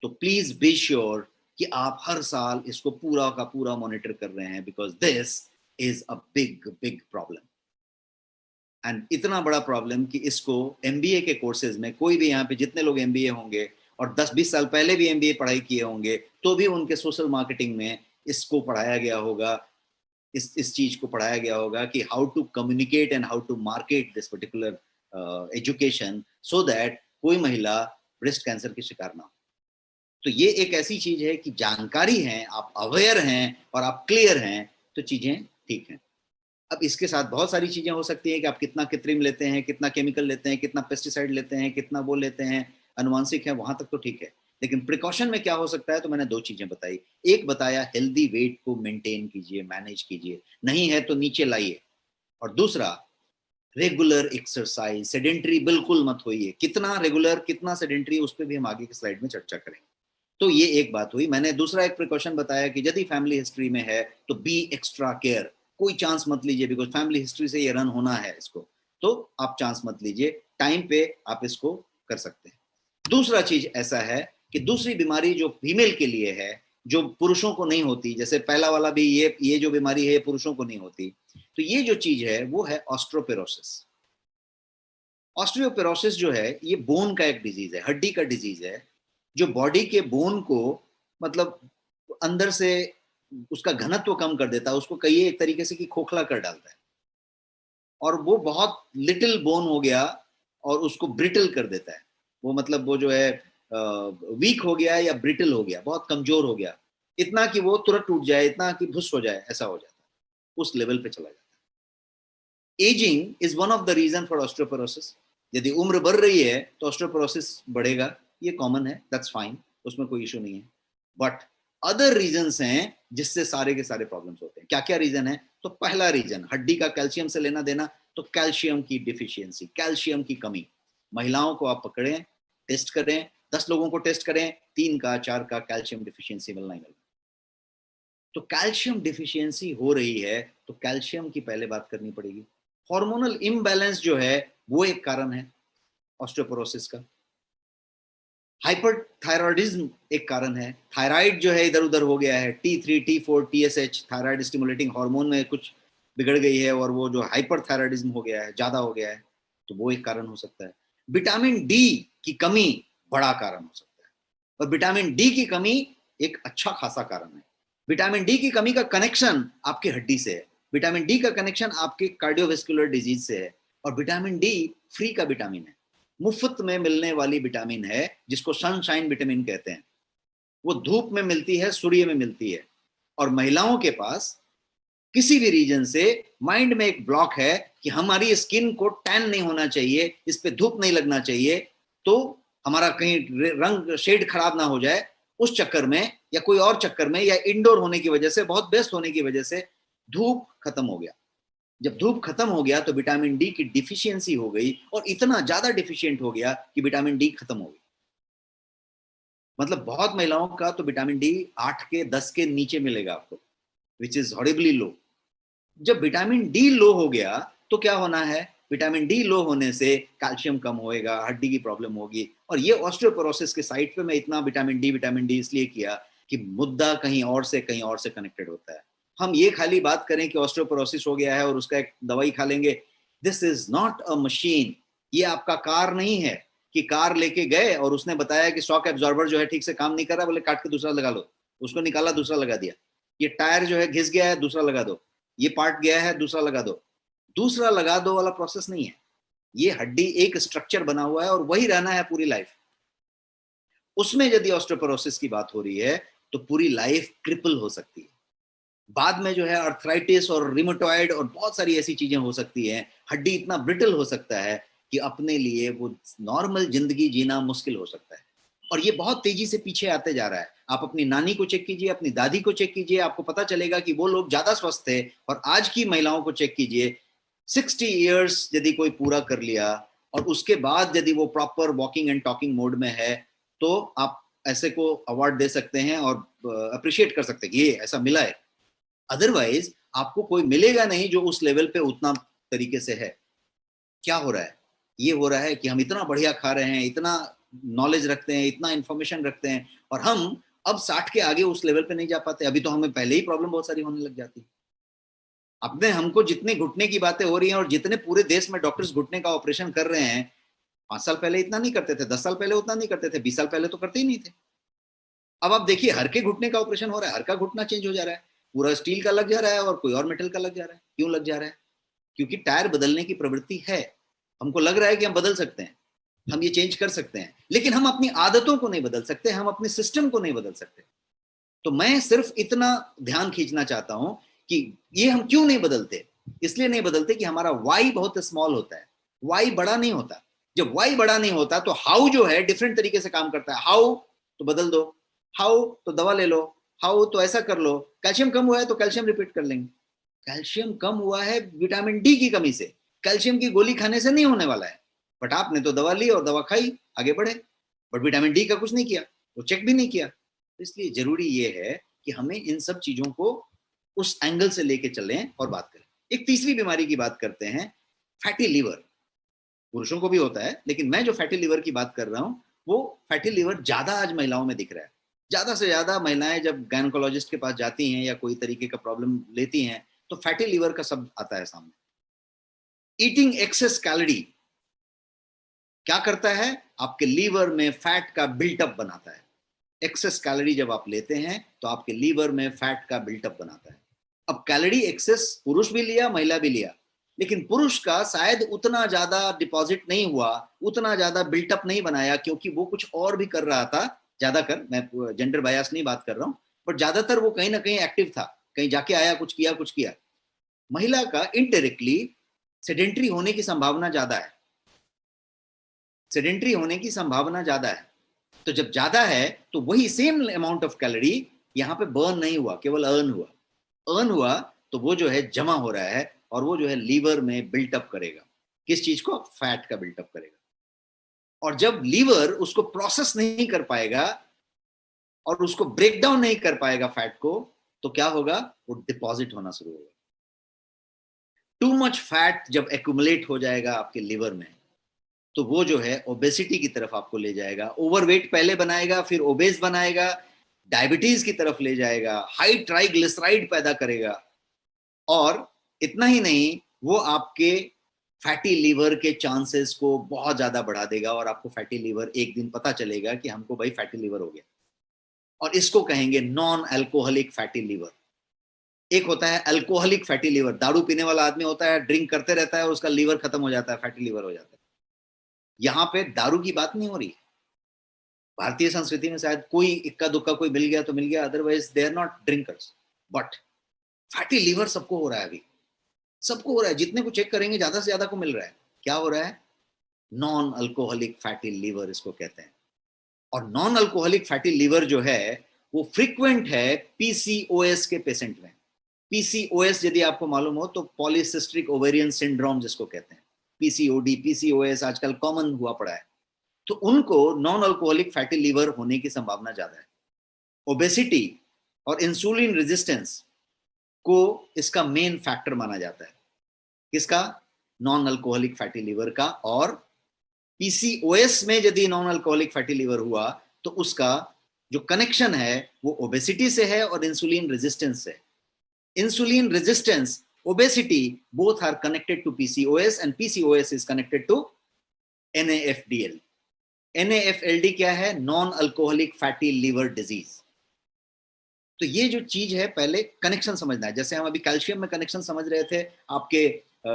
तो प्लीज बी श्योर कि आप हर साल इसको पूरा का पूरा मॉनिटर कर रहे हैं, because this is a big big problem. And इतना बड़ा प्रॉब्लम कि इसको एमबीए के कोर्सेज में, कोई भी यहाँ पे जितने लोग एमबीए होंगे और 10-20 साल पहले भी एमबीए पढ़ाई किए होंगे, तो भी उनके सोशल मार्केटिंग में इसको पढ़ाया गया होगा, इस चीज को पढ़ाया गया होगा कि how to communicate and how to market this particular education, so that कोई महिला ब्रेस्ट कैंसर की शिकार ना हो. तो ये एक ऐसी चीज है कि जानकारी है, आप अवेयर हैं और आप क्लियर हैं, तो चीजें ठीक हैं. अब इसके साथ बहुत सारी चीजें हो सकती हैं कि आप कितना कृत्रिम लेते हैं, कितना केमिकल लेते हैं, कितना पेस्टिसाइड लेते हैं, कितना वो लेते हैं, अनुवांशिक है, वहां तक तो ठीक है. लेकिन प्रिकॉशन में क्या हो सकता है, तो मैंने 2 चीजें बताई. एक बताया हेल्दी वेट को मेंटेन कीजिए, मैनेज कीजिए, नहीं है तो नीचे लाइए. और दूसरा रेगुलर एक्सरसाइज, सेडेंटरी बिल्कुल मत होइए. कितना रेगुलर कितना सेडेंटरी, उस पर भी हम आगे की स्लाइड में चर्चा करेंगे. तो ये एक बात हुई. मैंने दूसरा एक प्रिकॉशन बताया कि यदि फैमिली हिस्ट्री में है तो बी एक्स्ट्रा केयर, कोई चांस मत लीजिए, बिकॉज फैमिली हिस्ट्री से ये रन होना है इसको, तो आप चांस मत लीजिए, टाइम पे आप इसको कर सकते हैं. दूसरा चीज ऐसा है कि दूसरी बीमारी जो फीमेल के लिए है, जो पुरुषों को नहीं होती, जैसे पहला वाला भी ये जो बीमारी है पुरुषों को नहीं होती, तो ये जो चीज है वो है ऑस्ट्रोपेरोसिस. ऑस्ट्रियोपेरोसिस जो है ये बोन का एक डिजीज है, हड्डी का डिजीज है, जो बॉडी के बोन को मतलब अंदर से उसका घनत्व कम कर देता है, उसको कहिए एक तरीके से कि खोखला कर डालता है, और वो बहुत लिटिल बोन हो गया और उसको ब्रिटल कर देता है. वो मतलब वो जो है वीक हो गया या ब्रिटल हो गया, बहुत कमजोर हो गया, इतना कि वो तुरंत टूट जाए, इतना कि भुस हो जाए, ऐसा हो जाता है, उस लेवल पे चला जाता है. Ageing is one of the reason for osteoporosis. यदि उम्र बढ़ रही है तो ऑस्टियोपोरोसिस बढ़ेगा, ये कॉमन है, दैट्स फाइन, उसमें कोई इशू नहीं है. बट अदर रीजंस हैं जिससे सारे के सारे प्रॉब्लम्स होते हैं. क्या क्या रीजन है, तो पहला रीजन हड्डी का कैल्शियम से लेना देना, तो कैल्शियम की डिफिशियंसी, कैल्शियम की कमी. महिलाओं को आप पकड़ें, टेस्ट करें, 10 लोगों को टेस्ट करें, 3 का 4 का कैल्शियम डिफिशियंसी मिलना ही मिलना. तो कैल्शियम डिफिशियंसी हो रही है तो कैल्शियम की पहले बात करनी पड़ेगी. हार्मोनल इम्बैलेंस जो है वो एक कारण है ऑस्टियोपोरोसिस का. हाइपरथायरॉयडिज्म एक कारण है, थायराइड जो है इधर उधर हो गया है, T3 T4 TSH thyroid stimulating hormone में कुछ बिगड़ गई है और वो जो हाइपरथायरॉयडिज्म हो गया है, ज्यादा हो गया है, तो वो एक कारण हो सकता है. विटामिन डी की कमी बड़ा कारण हो सकता है, और विटामिन डी की कमी एक अच्छा खासा कारण है. विटामिन डी की कमी का कनेक्शन आपकी हड्डी से है, विटामिन डी का कनेक्शन आपके कार्डियोवेस्कुलर डिजीज से है, और विटामिन डी फ्री का विटामिन है, मुफ्त में मिलने वाली विटामिन है, जिसको सनशाइन विटामिन कहते हैं. वो धूप में मिलती है, सूर्य में मिलती है. और महिलाओं के पास किसी भी रीजन से माइंड में एक ब्लॉक है कि हमारी स्किन को टैन नहीं होना चाहिए, इस पे धूप नहीं लगना चाहिए, तो हमारा कहीं रंग शेड खराब ना हो जाए, उस चक्कर में या कोई और चक्कर में या इंडोर होने की वजह से, बहुत व्यस्त होने की वजह से धूप खत्म हो गया. जब धूप खत्म हो गया तो विटामिन डी की डिफिशियंसी हो गई, और इतना ज्यादा डिफिशियंट हो गया कि विटामिन डी खत्म हो गई. मतलब बहुत महिलाओं का तो विटामिन डी 8 के 10 के नीचे मिलेगा आपको, विच इज हॉरिबली लो. जब विटामिन डी लो हो गया तो क्या होना है, विटामिन डी लो होने से कैल्शियम कम होएगा, हड्डी की प्रॉब्लम होगी. और ये ऑस्टियोपोरोसिस के साइड पे मैं इतना विटामिन डी इसलिए किया कि मुद्दा कहीं और से कनेक्टेड होता है. हम ये खाली बात करें कि ऑस्टियोपोरोसिस हो गया है और उसका एक दवाई खा लेंगे, this is not a machine. ये आपका कार नहीं है कि कार लेके गए और उसने बताया कि शॉक एब्जॉर्बर जो है ठीक से काम नहीं कर रहा, बोले काट के दूसरा लगा लो, उसको निकाला दूसरा लगा दिया. ये टायर जो है घिस गया है, दूसरा लगा दो, ये पार्ट गया है, दूसरा लगा दो. दूसरा लगा दो वाला प्रोसेस नहीं है. ये हड्डी एक स्ट्रक्चर बना हुआ है और वही रहना है पूरी लाइफ. उसमें यदि ऑस्टियोपोरोसिस की बात हो रही है तो पूरी लाइफ क्रिपल हो सकती है. बाद में जो है आर्थराइटिस और रिमेटॉइड और बहुत सारी ऐसी चीजें हो सकती हैं. हड्डी इतना ब्रिटल हो सकता है कि अपने लिए वो नॉर्मल जिंदगी जीना मुश्किल हो सकता है. और ये बहुत तेजी से पीछे आते जा रहा है. आप अपनी नानी को चेक कीजिए, अपनी दादी को चेक कीजिए, आपको पता चलेगा कि वो लोग ज्यादा स्वस्थ थे. और आज की महिलाओं को चेक कीजिए, 60 ईयर्स यदि कोई पूरा कर लिया और उसके बाद यदि वो proper walking and talking mode में है, तो आप ऐसे को अवार्ड दे सकते हैं और अप्रिशिएट कर सकते हैं कि ये ऐसा मिला है। अदरवाइज आपको कोई मिलेगा नहीं जो उस लेवल पे उतना तरीके से है। क्या हो रहा है? ये हो रहा है कि हम इतना बढ़िया खा रहे हैं, इतना नॉलेज रखते हैं, इतना इंफॉर्मेशन रखते हैं, और हम अब 60 के आगे उस लेवल पे नहीं जा पाते। अभी तो हमें पहले ही प्रॉब्लम बहुत सारी होने लग जाती है। अपने हमको जितने घुटने की बातें हो रही हैं और जितने पूरे देश में डॉक्टर्स घुटने का ऑपरेशन कर रहे हैं, 5 साल पहले इतना नहीं करते थे, 10 साल पहले उतना नहीं करते थे, 20 साल पहले तो करते ही नहीं थे। अब आप देखिए हर के घुटने का ऑपरेशन हो रहा है, हर का घुटना चेंज हो जा रहा है, पूरा स्टील का लग जा रहा है और कोई और मेटल का लग जा रहा है। क्यों लग जा रहा है? क्योंकि टायर बदलने की प्रवृत्ति है। हमको लग रहा है कि हम बदल सकते हैं, हम ये चेंज कर सकते हैं, लेकिन हम अपनी आदतों को नहीं बदल सकते, हम अपने सिस्टम को नहीं बदल सकते। तो मैं सिर्फ इतना ध्यान खींचना चाहता हूं कि ये हम क्यों नहीं बदलते। इसलिए नहीं बदलते कि हमारा वाई बहुत स्मॉल होता है, वाई बड़ा नहीं होता। जब वाई बड़ा नहीं होता तो हाउ जो है डिफरेंट तरीके से काम करता है। हाउ तो बदल दो, हाउ तो दवा ले लो, हाउ तो ऐसा कर लो। कैल्शियम कम हुआ है तो कैल्शियम रिपीट कर लेंगे। कैल्शियम कम हुआ है विटामिन डी की कमी से, कैल्शियम की गोली खाने से नहीं होने वाला है। बट आपने तो दवा ली और दवा खाई, आगे बढ़े, बट विटामिन डी का कुछ नहीं किया, वो चेक भी नहीं किया। इसलिए जरूरी ये है कि हमें इन सब चीजों को उस एंगल से लेके चलें और बात करें। एक तीसरी बीमारी की बात करते हैं, फैटी लीवर। पुरुषों को भी होता है, लेकिन मैं जो फैटी लीवर की बात कर रहा हूं वो फैटी लीवर ज्यादा आज महिलाओं में दिख रहा है। ज्यादा से ज्यादा महिलाएं जब गायनोकोलॉजिस्ट के पास जाती हैं या कोई तरीके का प्रॉब्लम लेती हैं तो फैटी लीवर का शब्द आता है सामने। ईटिंग एक्सेस कैलोरी क्या करता है? आपके लीवर में फैट का बिल्टअप बनाता है। एक्सेस कैलोरी जब आप लेते हैं तो आपके लीवर में फैट का बिल्टअप बनाता है। अब कैलोरी एक्सेस पुरुष भी लिया, महिला भी लिया, लेकिन पुरुष का शायद उतना ज्यादा डिपॉजिट नहीं हुआ, उतना ज्यादा बिल्टअप नहीं बनाया, क्योंकि वो कुछ और भी कर रहा था। ज्यादातर, मैं जेंडर बायस नहीं बात कर रहा हूं, बट ज्यादातर वो कहीं ना कहीं एक्टिव था, कहीं जाके आया, कुछ किया कुछ किया। महिला का इनडायरेक्टली सेडेंट्री होने की संभावना ज्यादा है, सेडेंट्री होने की संभावना ज्यादा है। तो जब ज्यादा है तो वही सेम अमाउंट ऑफ कैलोरी यहाँ पे बर्न नहीं हुआ, केवल अर्न हुआ। अर्न हुआ तो वो जो है जमा हो रहा है और वो जो है लीवर में बिल्टअप करेगा। किस चीज को? फैट का बिल्टअप करेगा। और जब लीवर उसको प्रोसेस नहीं कर पाएगा और उसको ब्रेक डाउन नहीं कर पाएगा फैट को, तो क्या होगा? वो डिपॉजिट होना शुरू होगा। टू मच फैट जब एक्यूमुलेट हो जाएगा आपके लीवर में तो वो जो है ओबेसिटी की तरफ आपको ले जाएगा। ओवरवेट पहले बनाएगा, फिर ओबेस बनाएगा, डायबिटीज की तरफ ले जाएगा, हाई ट्राइग्लिसराइड पैदा करेगा। और इतना ही नहीं, वो आपके फैटी लीवर के चांसेस को बहुत ज्यादा बढ़ा देगा और आपको फैटी लीवर एक दिन पता चलेगा कि हमको भाई फैटी लीवर हो गया। और इसको कहेंगे नॉन अल्कोहलिक फैटी लीवर। एक होता है अल्कोहलिक फैटी लीवर, दारू पीने वाला आदमी होता है, ड्रिंक करते रहता है और उसका लीवर खत्म हो जाता है, फैटी लीवर हो जाता है। यहाँ पे दारू की बात नहीं हो रही है। भारतीय संस्कृति में शायद कोई इक्का दुक्का कोई मिल गया तो मिल गया, otherwise they are not drinkers. But fatty liver सबको हो रहा है, अभी सबको हो रहा है। जितने को चेक करेंगे ज्यादा से ज्यादा को मिल रहा है। क्या हो रहा है? नॉन अल्कोहलिक फैटी लीवर इसको कहते हैं। और नॉन अल्कोहलिक फैटी लीवर जो है वो फ्रीक्वेंट है पीसीओएस के पेशेंट में। पीसीओएस यदि आपको मालूम हो तो पॉलीसिस्टिक ओवेरियन सिंड्रोम जिसको कहते हैं, पीसीओडी, पीसीओएस आजकल कॉमन हुआ पड़ा है। तो उनको नॉन अल्कोहलिक फैटी लीवर होने की संभावना ज्यादा है। ओबेसिटी और इंसुलिन रेजिस्टेंस को इसका मेन फैक्टर माना जाता है। किसका? नॉन अल्कोहलिक फैटी लीवर का। और पीसीओएस में यदि नॉन अल्कोहलिक फैटी लीवर हुआ तो उसका जो कनेक्शन है वो ओबेसिटी से है और इंसुलिन रेजिस्टेंस से। Insulin resistance, obesity, both are connected to PCOS and PCOS is connected to NAFLD. NAFLD क्या है? Non alcoholic fatty liver disease. तो ये जो चीज है पहले कनेक्शन समझना है। जैसे हम अभी कैल्शियम में कनेक्शन समझ रहे थे आपके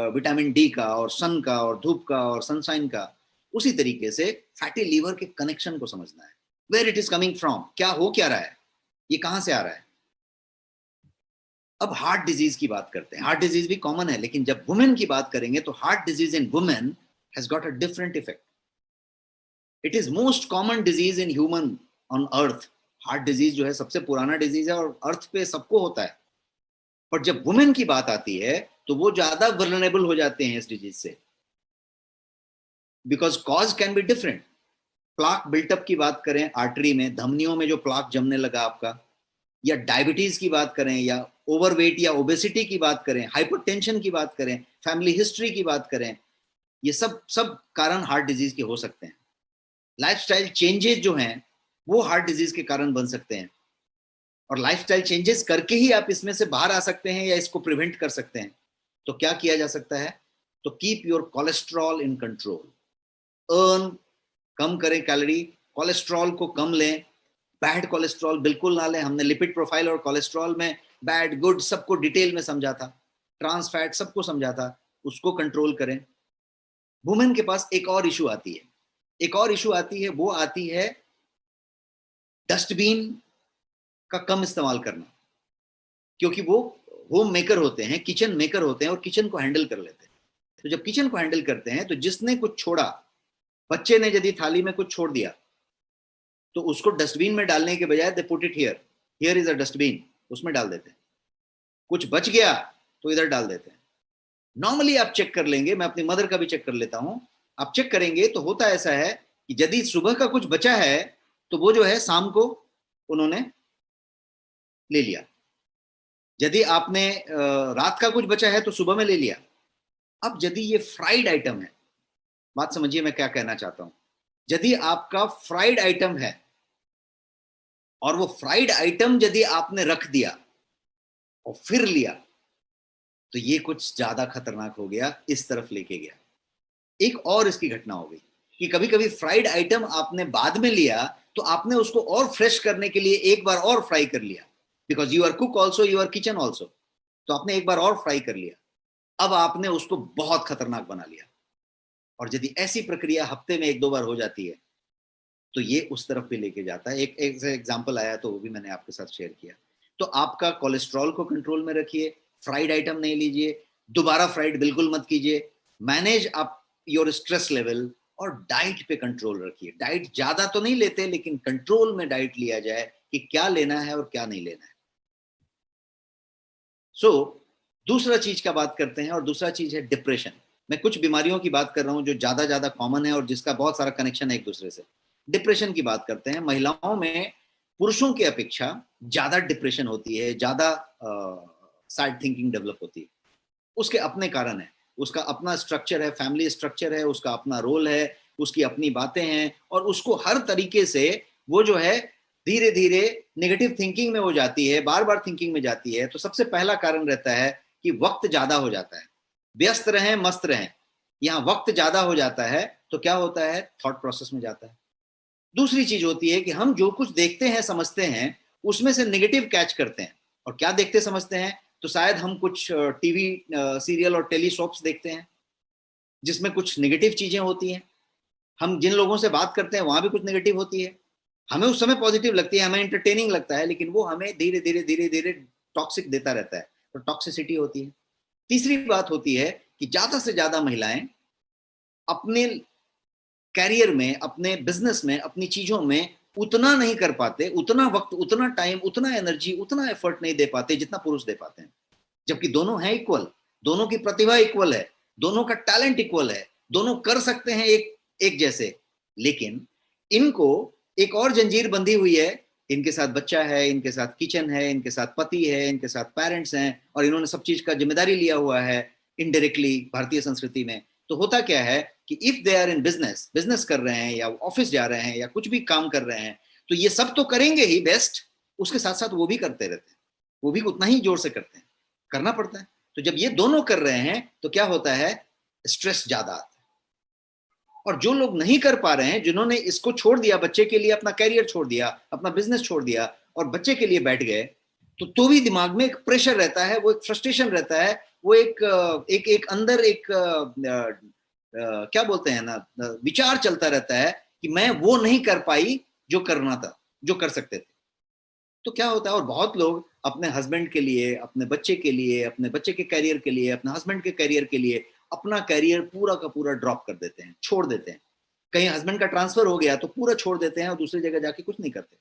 विटामिन डी का और सन का और धूप का और सनशाइन का, उसी तरीके से फैटी लीवर के कनेक्शन को समझना है। Where it is coming from, क्या हो क्या रहा है, ये कहां से आ रहा है। अब हार्ट डिजीज की बात करते हैं। हार्ट डिजीज भी कॉमन है, लेकिन जब वुमेन की बात करेंगे तो heart disease in women has got a different effect. It is most common disease in human on earth. Heart disease जो है सबसे पुराना डिजीज है और अर्थ पे सबको होता है। पर जब वुमेन की बात आती है तो वो ज्यादा वल्नरेबल हो जाते हैं इस डिजीज से, because cause can be different. Plaque built up की बात करें, आर्टरी में, धमनियों में जो प्लाक जमने लगा आपका, या डायबिटीज की बात करें, या ओवरवेट या ओबेसिटी की बात करें, हाइपरटेंशन की बात करें, फैमिली हिस्ट्री की बात करें, ये सब सब कारण हार्ट डिजीज के हो सकते हैं। लाइफस्टाइल चेंजेस जो हैं वो हार्ट डिजीज के कारण बन सकते हैं, और लाइफस्टाइल चेंजेस करके ही आप इसमें से बाहर आ सकते हैं या इसको प्रिवेंट कर सकते हैं। तो क्या किया जा सकता है? तो keep your cholesterol in control, earn, कम करें कैलोरी, कोलेस्ट्रॉल को कम लें, बैड कोलेस्ट्रॉल बिल्कुल ना लें। हमने लिपिड प्रोफाइल और कोलेस्ट्रॉल में बैड गुड सबको डिटेल में समझा था, ट्रांस फैट सबको समझा था, उसको कंट्रोल करें। वुमेन के पास एक और इशू आती है, एक और इशू आती है, वो आती है डस्टबिन का कम इस्तेमाल करना, क्योंकि वो होम मेकर होते हैं, किचन मेकर होते हैं और किचन को हैंडल कर लेते हैं। तो जब किचन को हैंडल करते हैं तो जिसने कुछ छोड़ा, बच्चे ने यदि थाली में कुछ छोड़ दिया तो उसको डस्टबिन में डालने के बजाय they put it here, here is a dustbin, उसमें डाल देते हैं। कुछ बच गया तो इधर डाल देते हैं। नॉर्मली आप चेक कर लेंगे, मैं अपनी मदर का भी चेक कर लेता हूं, आप चेक करेंगे तो होता ऐसा है कि यदि सुबह का कुछ बचा है तो वो जो है शाम को उन्होंने ले लिया, यदि आपने रात का कुछ बचा है तो सुबह में ले लिया। अब यदि ये फ्राइड आइटम है, बात समझिए मैं क्या कहना चाहता हूं, यदि आपका फ्राइड आइटम है और वो फ्राइड आइटम यदि आपने रख दिया और फिर लिया, तो ये कुछ ज्यादा खतरनाक हो गया, इस तरफ लेके गया। एक और इसकी घटना हो गई कि कभी कभी फ्राइड आइटम आपने बाद में लिया तो आपने उसको और फ्रेश करने के लिए एक बार और फ्राई कर लिया, because you are cook also, you are kitchen also, तो आपने एक बार और फ्राई कर लिया, अब आपने उसको बहुत खतरनाक बना लिया। और यदि ऐसी प्रक्रिया हफ्ते में एक दो बार हो जाती है तो ये उस तरफ भी लेके जाता है। एक एग्जांपल आया तो वो भी मैंने आपके साथ शेयर किया। तो आपका कोलेस्ट्रॉल को कंट्रोल में रखिए, फ्राइड आइटम नहीं लीजिए, दोबारा फ्राइड बिल्कुल मत कीजिए, मैनेज आप योर स्ट्रेस लेवल, और डाइट पे कंट्रोल रखिए। डाइट ज्यादा तो नहीं लेते, लेकिन कंट्रोल में डाइट लिया जाए कि क्या लेना है और क्या नहीं लेना है। सो दूसरा चीज का बात करते हैं, और दूसरा चीज है डिप्रेशन। मैं कुछ बीमारियों की बात कर रहा हूं जो ज्यादा ज्यादा कॉमन है और जिसका बहुत सारा कनेक्शन है एक दूसरे से। डिप्रेशन की बात करते हैं। महिलाओं में पुरुषों की अपेक्षा ज्यादा डिप्रेशन होती है, ज्यादा सैड थिंकिंग डेवलप होती है। उसके अपने कारण है, उसका अपना स्ट्रक्चर है, फैमिली स्ट्रक्चर है, उसका अपना रोल है, उसकी अपनी बातें हैं, और उसको हर तरीके से वो जो है धीरे धीरे नेगेटिव थिंकिंग में हो जाती है, बार बार थिंकिंग में जाती है। तो सबसे पहला कारण रहता है कि वक्त ज्यादा हो जाता है। व्यस्त रहें मस्त रहें, यहाँ वक्त ज्यादा हो जाता है तो क्या होता है, थॉट प्रोसेस में जाता है। दूसरी चीज होती है कि हम जो कुछ देखते हैं समझते हैं उसमें से नेगेटिव कैच करते हैं। और क्या देखते समझते हैं, तो शायद हम कुछ टीवी सीरियल और टेली सोप्स देखते हैं जिसमें कुछ नेगेटिव चीजें होती हैं। हम जिन लोगों से बात करते हैं वहां भी कुछ नेगेटिव होती है। हमें उस समय पॉजिटिव लगती है, हमें इंटरटेनिंग लगता है, लेकिन वो हमें धीरे धीरे धीरे धीरे टॉक्सिक देता रहता है, तो टॉक्सिसिटी होती है। तीसरी बात होती है कि ज्यादा से ज्यादा महिलाएं अपने कैरियर में, अपने बिजनेस में, अपनी चीजों में उतना नहीं कर पाते, उतना वक्त, उतना टाइम, उतना एनर्जी, उतना एफर्ट नहीं दे पाते जितना पुरुष दे पाते हैं। जबकि दोनों हैं इक्वल, दोनों की प्रतिभा इक्वल है, दोनों का टैलेंट इक्वल है, दोनों कर सकते हैं एक एक जैसे। लेकिन इनको एक और जंजीर बंधी हुई है, इनके साथ बच्चा है, इनके साथ किचन है, इनके साथ पति है, इनके साथ पेरेंट्स हैं, और इन्होंने सब चीज का जिम्मेदारी लिया हुआ है इनडायरेक्टली भारतीय संस्कृति में। तो होता क्या है कि if they are in business, business कर रहे हैं या ऑफिस जा रहे हैं या कुछ भी काम कर रहे हैं, तो ये सब तो करेंगे ही बेस्ट, उसके साथ साथ वो भी करते रहते हैं, वो भी उतना ही जोर से करते हैं, करना पड़ता है। तो जब ये दोनों कर रहे हैं तो क्या होता है, स्ट्रेस ज्यादा आता है। और जो लोग नहीं कर पा रहे हैं, जिन्होंने इसको छोड़ दिया, बच्चे के लिए अपना कैरियर छोड़ दिया, अपना बिजनेस छोड़ दिया और बच्चे के लिए बैठ गए, तो भी दिमाग में एक प्रेशर रहता है, वो एक फ्रस्ट्रेशन रहता है, वो एक अंदर एक क्या बोलते हैं ना, विचार चलता रहता है कि मैं वो नहीं कर पाई जो करना था, जो कर सकते थे। तो क्या होता है, और बहुत लोग अपने हस्बैंड के लिए, अपने बच्चे के लिए, अपने बच्चे के करियर के लिए, अपने हस्बैंड के करियर के लिए अपना करियर पूरा का पूरा ड्रॉप कर देते हैं, छोड़ देते हैं। कहीं हस्बैंड का ट्रांसफर हो गया तो पूरा छोड़ देते हैं और दूसरी जगह जाके कुछ नहीं करते।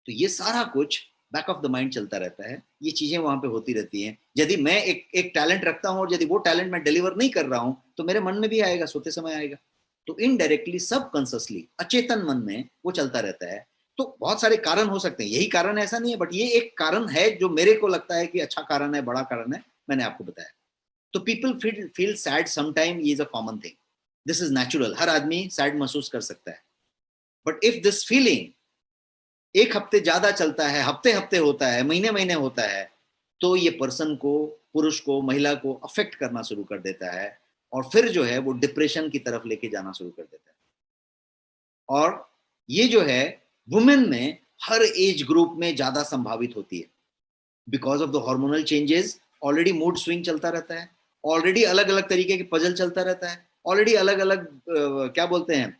तो ये सारा कुछ बैक ऑफ द माइंड चलता रहता है, ये चीजें वहां पे होती रहती हैं। यदि मैं एक टैलेंट रखता हूं और यदि वो टैलेंट मैं डिलीवर नहीं कर रहा हूं तो मेरे मन में भी आएगा, सोते समय आएगा। तो इनडायरेक्टली सबकॉन्शियसली अचेतन मन में वो चलता रहता है। तो बहुत सारे कारण हो सकते हैं, यही कारण है ऐसा नहीं है, बट ये एक कारण है जो मेरे को लगता है कि अच्छा कारण है, बड़ा कारण है, मैंने आपको बताया। तो पीपल फील सैड समटाइम, ये is a common thing, this is natural, हर आदमी सैड महसूस कर सकता है। बट इफ दिस फीलिंग एक हफ्ते ज्यादा चलता है, हफ्ते हफ्ते होता है, महीने महीने होता है, तो ये पर्सन को, पुरुष को, महिला को अफेक्ट करना शुरू कर देता है, और फिर जो है वो डिप्रेशन की तरफ लेके जाना शुरू कर देता है। और ये जो है वुमेन में हर एज ग्रुप में ज्यादा संभावित होती है, because of the hormonal changes. Already mood swing चलता रहता है, ऑलरेडी अलग अलग तरीके के पजल चलता रहता है, ऑलरेडी अलग अलग क्या बोलते हैं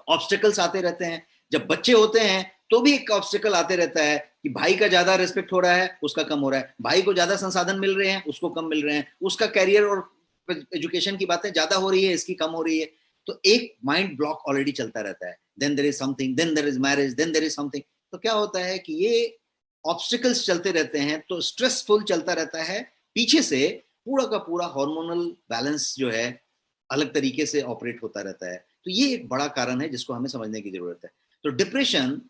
ऑब्स्टेकल्स आते रहते हैं। जब बच्चे होते हैं तो भी एक ऑब्स्टेकल आते रहता है कि भाई का ज्यादा रिस्पेक्ट हो रहा है, उसका कम हो रहा है, भाई को ज्यादा संसाधन मिल रहे हैं, उसको कम मिल रहे हैं, उसका कैरियर और एजुकेशन की बातें ज्यादा हो रही है, इसकी कम हो रही है। तो एक माइंड ब्लॉक ऑलरेडी चलता रहता है, then there is something, then there is marriage, then there is something. तो क्या होता है कि ये ऑब्स्टिकल्स चलते रहते हैं, तो स्ट्रेसफुल चलता रहता है, पीछे से पूरा का पूरा हार्मोनल बैलेंस जो है अलग तरीके से ऑपरेट होता रहता है। तो ये एक बड़ा कारण है जिसको हमें समझने की जरूरत है। तो डिप्रेशन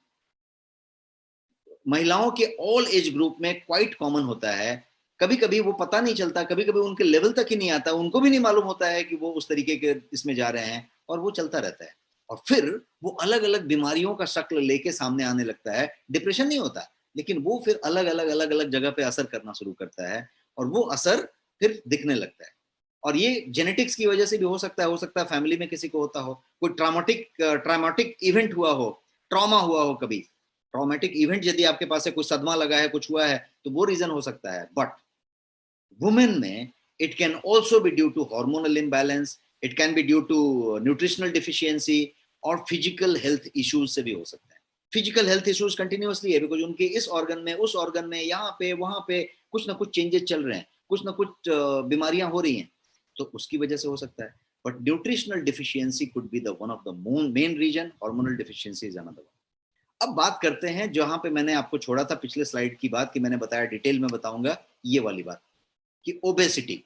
महिलाओं के ऑल एज ग्रुप में क्वाइट कॉमन होता है। कभी कभी वो पता नहीं चलता, कभी कभी उनके लेवल तक ही नहीं आता, उनको भी नहीं मालूम होता है कि वो उस तरीके के इसमें जा रहे हैं, और वो चलता रहता है। और फिर वो अलग अलग बीमारियों का शक्ल लेके सामने आने लगता है। डिप्रेशन नहीं होता, लेकिन वो फिर अलग अलग जगह पे असर करना शुरू करता है, और वो असर फिर दिखने लगता है। और ये जेनेटिक्स की वजह से भी हो सकता है फैमिली में किसी को होता हो, कोई ट्रामेटिक इवेंट हुआ हो, ट्रॉमा हुआ हो, कभी ट्रॉमेटिक इवेंट यदि आपके पास है, कुछ सदमा लगा है, कुछ हुआ है, तो वो रीजन हो सकता है। बट वुमेन में it can also be due to hormonal imbalance, it can be due to nutritional deficiency, और फिजिकल हेल्थ इश्यूज से भी हो सकता है। फिजिकल हेल्थ इश्यूज कंटिन्यूअसली है, बिकॉज उनके इस ऑर्गन में, उस ऑर्गन में, यहाँ पे वहां पे कुछ ना कुछ चेंजेस चल रहे हैं, कुछ ना कुछ बीमारियां हो रही हैं, तो उसकी वजह से हो सकता है। But nutritional deficiency could be the one of the main reason, hormonal deficiency is another one. अब बात करते हैं जहां पे मैंने आपको छोड़ा था पिछले स्लाइड की बात, कि मैंने बताया डिटेल में बताऊंगा, ये वाली बात, कि ओबेसिटी।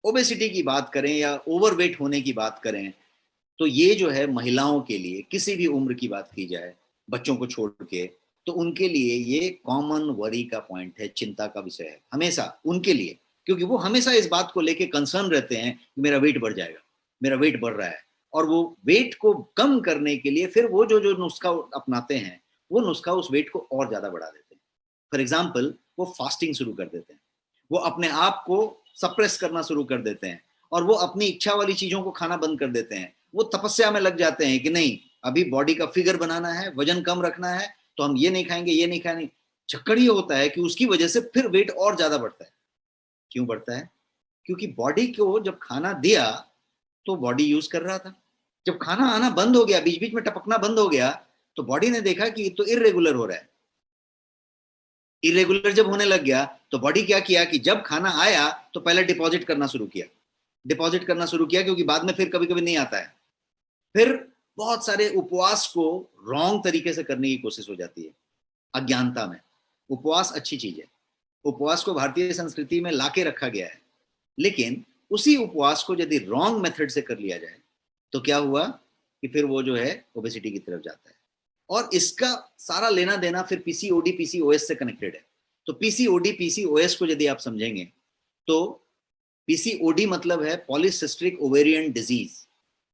ओबेसिटी की बात करें या ओवरवेट होने की बात करें, तो ये जो है महिलाओं के लिए, किसी भी उम्र की बात की जाए, बच्चों को छोड़ के, तो उनके लिए ये कॉमन वरी का पॉइंट है, चिंता का विषय है हमेशा उनके लिए, क्योंकि वो हमेशा इस बात को लेके कंसर्न रहते हैं कि मेरा वेट बढ़ जाएगा, मेरा वेट बढ़ रहा है। और वो वेट को कम करने के लिए फिर वो जो जो नुस्खा अपनाते हैं, वो नुस्खा उस वेट को और ज्यादा बढ़ा देते हैं। फॉर एग्जाम्पल, वो फास्टिंग शुरू कर देते हैं, वो अपने आप को सप्रेस करना शुरू कर देते हैं, और वो अपनी इच्छा वाली चीजों को खाना बंद कर देते हैं। वो तपस्या में लग जाते हैं कि नहीं, अभी बॉडी का फिगर बनाना है, वजन कम रखना है, तो हम ये नहीं खाएंगे, ये नहीं खाएंगे। चक्कर ये होता है कि उसकी वजह से फिर वेट और ज्यादा बढ़ता है। क्यों बढ़ता है? क्योंकि बॉडी को जब खाना दिया तो बॉडी यूज कर रहा था, जब खाना आना बंद हो गया, बीच बीच में टपकना बंद हो गया, तो बॉडी ने देखा कि तो इरेगुलर हो रहा है। इरेगुलर जब होने लग गया, तो बॉडी क्या किया कि जब खाना आया तो पहले डिपॉजिट करना शुरू किया, डिपॉजिट करना शुरू किया, क्योंकि बाद में फिर कभी कभी नहीं आता है। फिर बहुत सारे उपवास को रॉन्ग तरीके से करने की कोशिश हो जाती है, अज्ञानता में। उपवास अच्छी चीज है, उपवास को भारतीय संस्कृति में लाके रखा गया है, लेकिन उसी उपवास को यदि रॉन्ग मेथड से कर लिया जाए, तो क्या हुआ कि फिर वो जो है ओबेसिटी की तरफ जाता है। और इसका सारा लेना देना फिर पीसीओडी पीसीओएस से कनेक्टेड है। तो पीसीओडी पीसीओएस को यदि आप समझेंगे, तो पीसीओडी मतलब है पॉलीसिस्टिक ओवेरियन डिजीज,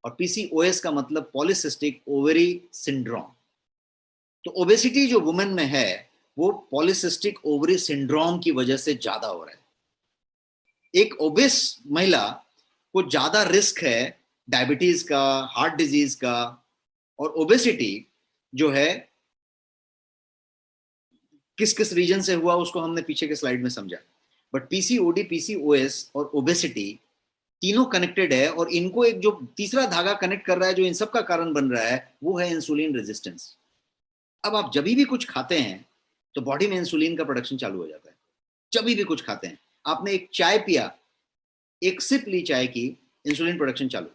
और पीसीओएस का मतलब पॉलीसिस्टिक ओवेरी सिंड्रोम। तो ओबेसिटी जो वुमेन में है, वो पॉलीसिस्टिक ओवरी सिंड्रोम की वजह से ज्यादा हो रहा है। एक ओबेस महिला को ज्यादा रिस्क है डायबिटीज का, हार्ट डिजीज का। और ओबेसिटी जो है किस किस रीजन से हुआ, उसको हमने पीछे के स्लाइड में समझा। बट पीसीओडी पीसीओएस और ओबेसिटी तीनों कनेक्टेड है, और इनको एक जो तीसरा धागा कनेक्ट कर रहा है, जो इन सब का कारण बन रहा है, वो है इंसुलिन रेजिस्टेंस। अब आप जब भी कुछ खाते हैं तो बॉडी में इंसुलिन का प्रोडक्शन चालू हो जाता है। जब भी कुछ खाते हैं, आपने एक चाय पिया, एक सिप ली चाय की, इंसुलिन प्रोडक्शन चालू।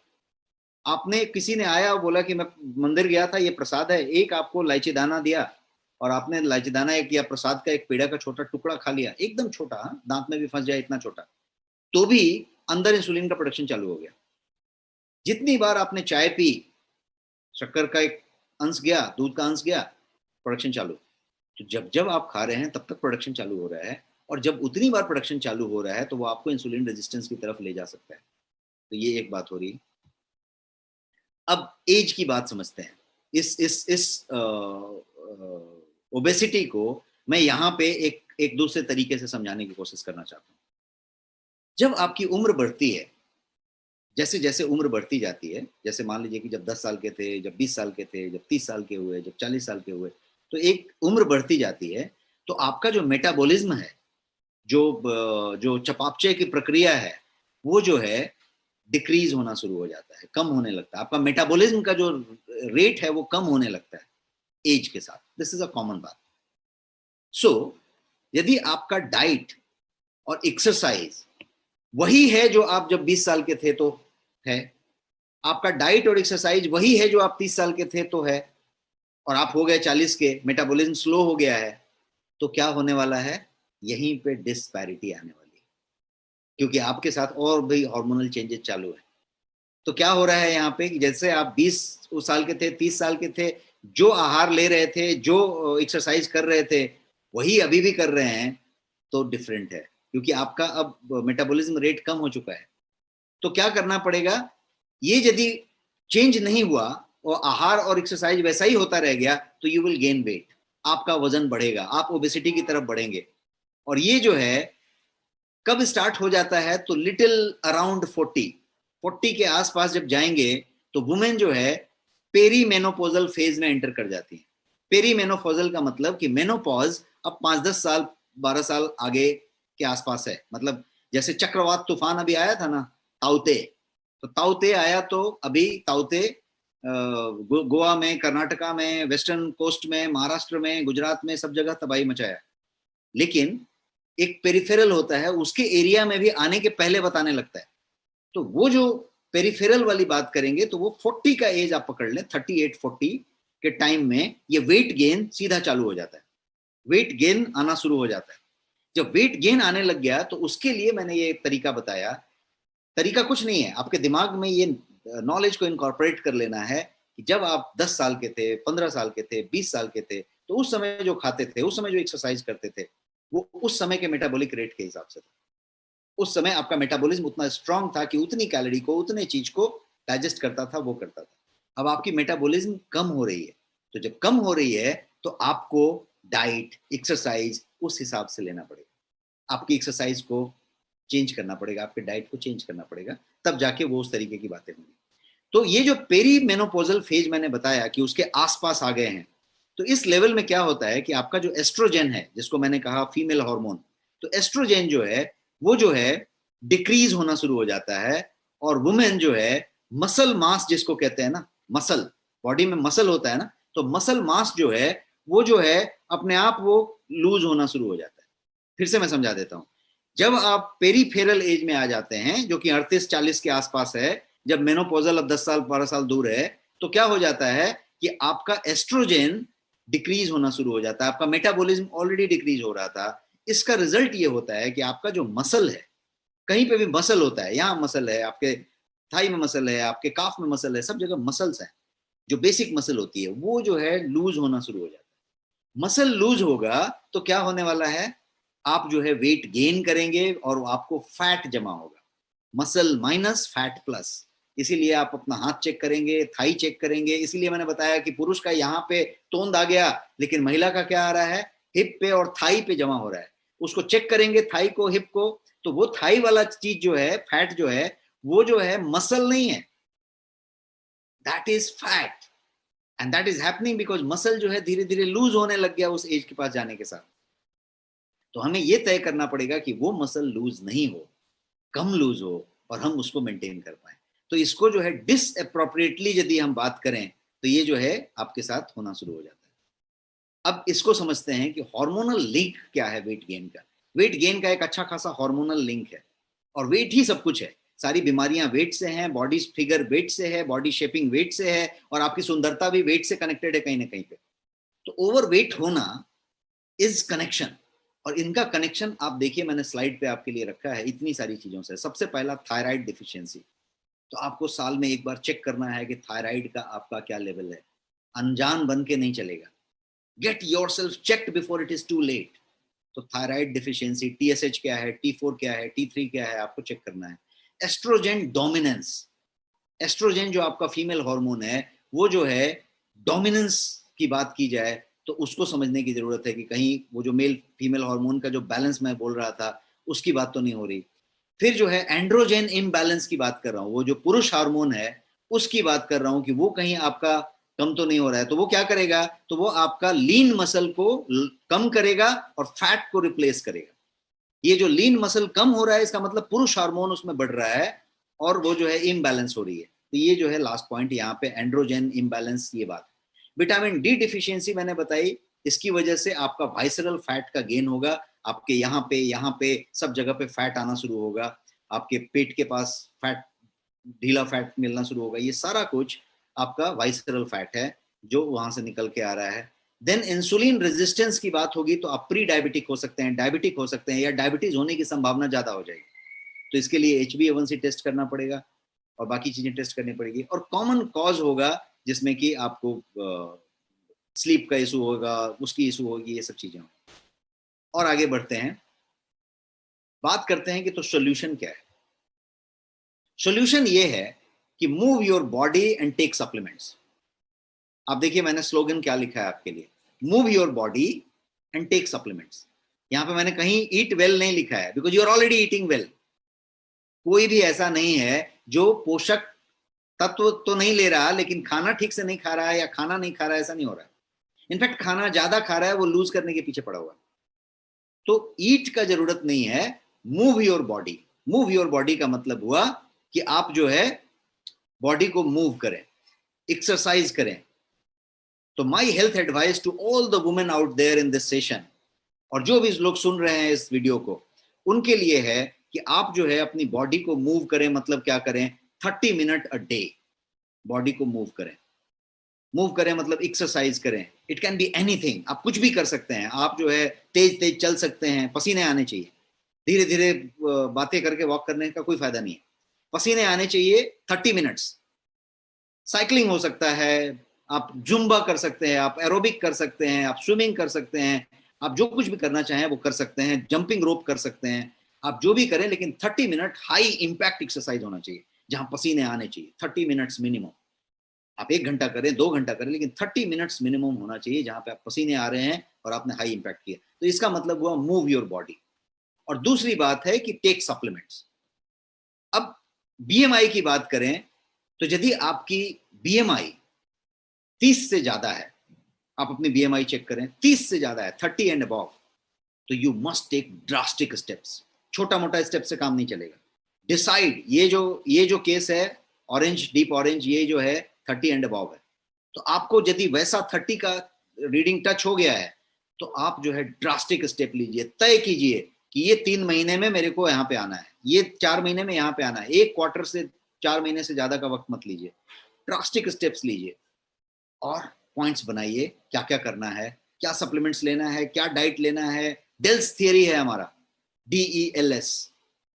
आपने, किसी ने आया और बोला कि मैं मंदिर गया था, ये प्रसाद है, एक आपको इलायची दाना दिया, और आपने इलायची दाना एक या प्रसाद का एक पेड़ा का छोटा टुकड़ा खा लिया, एकदम छोटा, दांत में भी फंस जाए इतना छोटा, तो भी अंदर इंसुलिन का प्रोडक्शन चालू हो गया। जितनी बार आपने चाय पी, शक्कर का एक अंश गया, दूध का अंश गया, प्रोडक्शन चालू। तो जब जब आप खा रहे हैं तब तक प्रोडक्शन चालू हो रहा है, और जब उतनी बार प्रोडक्शन चालू हो रहा है तो वो आपको इंसुलिन रेजिस्टेंस की तरफ ले जा सकता है। तो ये एक बात हो रही। अब एज की बात समझते हैं। इस ओबेसिटी को मैं यहाँ पे एक दूसरे तरीके से समझाने की कोशिश करना चाहता हूँ। जब आपकी उम्र बढ़ती है, जैसे जैसे उम्र बढ़ती जाती है, जैसे मान लीजिए कि जब 10 साल के थे, जब 20 साल के थे, जब 30 साल के हुए, जब 40 साल के हुए, तो एक उम्र बढ़ती जाती है, तो आपका जो मेटाबॉलिज्म है, जो चयापचय की प्रक्रिया है, वो जो है डिक्रीज होना शुरू हो जाता है, कम होने लगता है। आपका मेटाबॉलिज्म का जो रेट है वो कम होने लगता है एज के साथ। दिस इज अ कॉमन बात। सो यदि आपका डाइट और एक्सरसाइज वही है जो आप जब 20 साल के थे तो है, आपका डाइट और एक्सरसाइज वही है जो आप 30 साल के थे तो है, और आप हो गए 40 के, मेटाबॉलिज्म स्लो हो गया है, तो क्या होने वाला है? यहीं पे डिस्पैरिटी आने वाली है, क्योंकि आपके साथ और भी हार्मोनल चेंजेस चालू है। तो क्या हो रहा है यहाँ पे कि जैसे आप 20 साल के थे, 30 साल के थे, जो आहार ले रहे थे, जो एक्सरसाइज कर रहे थे, वही अभी भी कर रहे हैं, तो डिफरेंट है, क्योंकि आपका अब मेटाबॉलिज्म रेट कम हो चुका है। तो क्या करना पड़ेगा? ये यदि चेंज नहीं हुआ और आहार और एक्सरसाइज वैसा ही होता रह गया, तो यू विल गेन वेट, आपका वजन बढ़ेगा, आप ओबेसिटी की तरफ बढ़ेंगे। और ये जो है कब स्टार्ट हो जाता है? तो लिटिल अराउंड 40 के आसपास जब जाएंगे तो वुमेन जो है पेरी मेनोपोजल फेज में एंटर कर जाती है। पेरी मेनोपोजल का मतलब कि मेनोपॉज अब 5-10 साल 12 साल आगे के आसपास है। मतलब जैसे चक्रवात तूफान अभी आया था ना, ताउते, तो ताउते आया, तो अभी ताउते गोवा में, कर्नाटका में, वेस्टर्न कोस्ट में, महाराष्ट्र में, गुजरात में, सब जगह तबाही मचाया। लेकिन एक पेरिफेरल होता है, उसके एरिया में भी आने के पहले बताने लगता है। तो वो जो पेरिफेरल वाली बात करेंगे तो वो 40 का एज आप पकड़ लें, 38-40 के टाइम में ये वेट गेन सीधा चालू हो जाता है, वेट गेन आना शुरू हो जाता है। जब वेट गेन आने लग गया तो उसके लिए मैंने ये तरीका बताया। तरीका कुछ नहीं है, आपके दिमाग में ये नॉलेज को इनकॉर्पोरेट कर लेना है कि जब आप 10 साल के थे, 15 साल के थे, 20 साल के थे, तो उस समय जो खाते थे, उस समय जो एक्सरसाइज करते थे, वो उस समय के मेटाबॉलिक रेट के हिसाब से था। उस समय आपका मेटाबॉलिज्म उतना स्ट्रांग था कि उतनी कैलोरी को, उतने चीज को डाइजेस्ट करता था, वो करता था। अब आपकी मेटाबॉलिज्म कम हो रही है, तो जब कम हो रही है तो आपको डाइट, एक्सरसाइज उस हिसाब से लेना पड़ेगा, आपकी एक्सरसाइज को चेंज करना पड़ेगा, आपके डाइट को चेंज करना पड़ेगा, तब जाके वो उस तरीके की बातें होंगी। तो ये जो पेरी मेनोपोजल फेज मैंने बताया कि उसके आसपास आ गए हैं, तो इस लेवल में क्या होता है कि आपका जो एस्ट्रोजेन है, जिसको मैंने कहा फीमेल हार्मोन, तो एस्ट्रोजेन जो है वो जो है डिक्रीज होना शुरू हो जाता है, और वुमेन जो है मसल मास जिसको कहते हैं ना, मसल, बॉडी में मसल होता है ना, तो मसल मास जो है वो जो है अपने आप वो लूज होना शुरू हो जाता है। फिर से मैं समझा देता हूं। जब आप पेरीफेरल एज में आ जाते हैं, जो कि 38-40 के आसपास है, जब मेनोपोजल अब 10 साल 12 साल दूर है, तो क्या हो जाता है कि आपका एस्ट्रोजेन डिक्रीज होना शुरू हो जाता है, आपका मेटाबॉलिज्म ऑलरेडी डिक्रीज हो रहा था। इसका रिजल्ट ये होता है कि आपका जो मसल है, कहीं पे भी मसल होता है, यहाँ मसल है, आपके थाई में मसल है, आपके काफ में मसल है, सब जगह मसल्स हैं, जो बेसिक मसल होती है वो जो है लूज होना शुरू हो जाता है। मसल लूज होगा तो क्या होने वाला है? आप जो है वेट गेन करेंगे और आपको फैट जमा होगा, मसल माइनस फैट प्लस। इसीलिए आप अपना हाथ चेक करेंगे, थाई चेक करेंगे। इसीलिए मैंने बताया कि पुरुष का यहाँ पे तोंद आ गया, लेकिन महिला का क्या आ रहा है? हिप पे और थाई पे जमा हो रहा है। उसको चेक करेंगे, थाई को, हिप को, तो वो थाई वाला चीज जो है, फैट जो है, वो जो है मसल नहीं है, that is fat. And that is happening because muscle जो है धीरे धीरे लूज होने लग गया उस एज के पास जाने के साथ। तो हमें ये तय करना पड़ेगा कि वो मसल लूज नहीं हो, कम लूज हो, और हम उसको मेंटेन कर पाए। तो इसको जो है डिसअप्रोप्रिएटली यदि हम बात करें तो ये जो है आपके साथ होना शुरू हो जाता है। अब इसको समझते हैं कि हार्मोनल लिंक क्या है वेट गेन का। वेट गेन का एक अच्छा खासा हार्मोनल लिंक है, और वेट ही सब कुछ है। सारी बीमारियां वेट से हैं, बॉडी फिगर वेट से है, बॉडी शेपिंग वेट से है, और आपकी सुंदरता भी वेट से कनेक्टेड है कहीं ना कहीं पे। तो ओवर वेट होना इज कनेक्शन, और इनका कनेक्शन आप देखिए, मैंने स्लाइड पे आपके लिए रखा है इतनी सारी चीजों से। सबसे पहला थायराइड डिफिशियंसी। तो आपको साल में एक बार चेक करना है कि थायराइड का आपका क्या लेवल है। अनजान बन के नहीं चलेगा। Get yourself checked before it is too late. तो थायराइड डिफिशियंसी, टीएसएच क्या है, टी4 क्या है, टी3 क्या है, आपको चेक करना है। एस्ट्रोजन डोमिनेंस, एस्ट्रोजन जो आपका फीमेल हार्मोन है, वो जो है डोमिनेंस की बात की जाए तो उसको समझने की जरूरत है कि कहीं वो जो मेल फीमेल हार्मोन का जो बैलेंस मैं बोल रहा था उसकी बात तो नहीं हो रही। फिर जो है एंड्रोजन इम्बैलेंस की बात कर रहा हूँ, वो जो पुरुष हार्मोन है उसकी बात कर रहा हूँ कि वो कहीं आपका कम तो नहीं हो रहा है। तो वो क्या करेगा, तो वो आपका लीन मसल को कम करेगा और फैट को रिप्लेस करेगा। ये जो लीन मसल कम हो रहा है इसका मतलब पुरुष हार्मोन उसमें बढ़ रहा है और वो जो है इम्बैलेंस हो रही है। तो ये जो है लास्ट पॉइंट यहाँ पे एंड्रोजन इम्बैलेंस, ये बात। विटामिन डी डिफिशियंसी मैंने बताई, इसकी वजह से आपका वाइसरल फैट का गेन होगा। आपके यहाँ पे सब जगह पे फैट आना शुरू होगा, आपके पेट के पास फैट, ढीला फैट मिलना शुरू होगा। ये सारा कुछ आपका वाइसरल फैट है जो वहां से निकल के आ रहा है। देन इंसुलिन रेजिस्टेंस की बात होगी तो आप प्री डायबिटिक हो सकते हैं, डायबिटिक हो सकते हैं, या डायबिटीज होने की संभावना ज्यादा हो जाएगी। तो इसके लिए HbA1c टेस्ट करना पड़ेगा और बाकी चीजें टेस्ट करनी पड़ेगी। और कॉमन कॉज होगा जिसमें कि आपको स्लीप का इशू होगा, उसकी इशू होगी, ये सब चीजें होंगी। और आगे बढ़ते हैं, बात करते हैं कि तो सोल्यूशन क्या है। सोल्यूशन ये है कि move your body and take supplements. आप देखिए मैंने स्लोगन क्या लिखा है आपके लिए, move your body and take supplements. यहां पे मैंने कहीं ईट वेल नहीं लिखा है, because you are already eating well. कोई भी ऐसा नहीं है जो पोषक तत्व तो नहीं ले रहा लेकिन खाना ठीक से नहीं खा रहा है या खाना नहीं खा रहा है, ऐसा नहीं हो रहा है। इनफैक्ट खाना ज्यादा खा रहा है, वो लूज करने के पीछे पड़ा हुआ है। तो ईट का जरूरत नहीं है, move your body. Move your body का मतलब हुआ कि आप जो है बॉडी को मूव करें, एक्सरसाइज करें। तो my health advice to all the women out there in this session, और जो भी लोग सुन रहे हैं इस वीडियो को, उनके लिए है कि आप जो है अपनी बॉडी को मूव करें। मतलब क्या करें, 30 मिनट अ डे बॉडी को मूव करें। मूव करें मतलब एक्सरसाइज करें। इट कैन बी एनीथिंग, आप कुछ भी कर सकते हैं। आप जो है तेज तेज चल सकते हैं, पसीने आने चाहिए। धीरे धीरे बातें करके वॉक करने का कोई फायदा नहीं है, पसीने आने चाहिए। 30 मिनट्स साइकिलिंग हो सकता है, आप जुम्बा कर सकते हैं, आप एरोबिक कर सकते हैं, आप स्विमिंग कर सकते हैं, आप जो कुछ भी करना चाहें वो कर सकते हैं, जंपिंग रोप कर सकते हैं, आप जो भी करें। लेकिन 30 मिनट हाई इंपैक्ट एक्सरसाइज होना चाहिए जहां पसीने आने चाहिए। 30 मिनट्स मिनिमम। आप 1 घंटा करें, 2 घंटा करें, लेकिन 30 मिनट्स मिनिमम होना चाहिए जहां पे आप पसीने आ रहे हैं और आपने हाई इंपैक्ट किया। तो इसका मतलब हुआ मूव योर बॉडी। और दूसरी बात है कि टेक सप्लीमेंट्स। अब BMI की बात करें तो यदि आपकी BMI 30 से ज्यादा है, आप अपनी BMI चेक करें, 30 से ज्यादा है, 30 एंड अबव, तो you must take drastic steps. छोटा मोटा स्टेप से काम नहीं चलेगा। डिसाइड, ये जो केस है ऑरेंज, डीप ऑरेंज, ये जो है 30 एंड अबव है। तो आपको यदि वैसा 30 का रीडिंग टच हो गया है तो आप जो है ड्रास्टिक स्टेप लीजिए। तय कीजिए कि ये 3 महीने में मेरे को यहाँ पे आना है, ये 4 महीने में यहाँ पे आना है। 1 क्वार्टर से 4 महीने से ज्यादा का वक्त मत लीजिए, ड्रास्टिक स्टेप्स लीजिए और पॉइंट्स बनाइए क्या क्या करना है, क्या सप्लीमेंट्स लेना है, क्या डाइट लेना है। डेल्स थियरी है हमारा, DELS,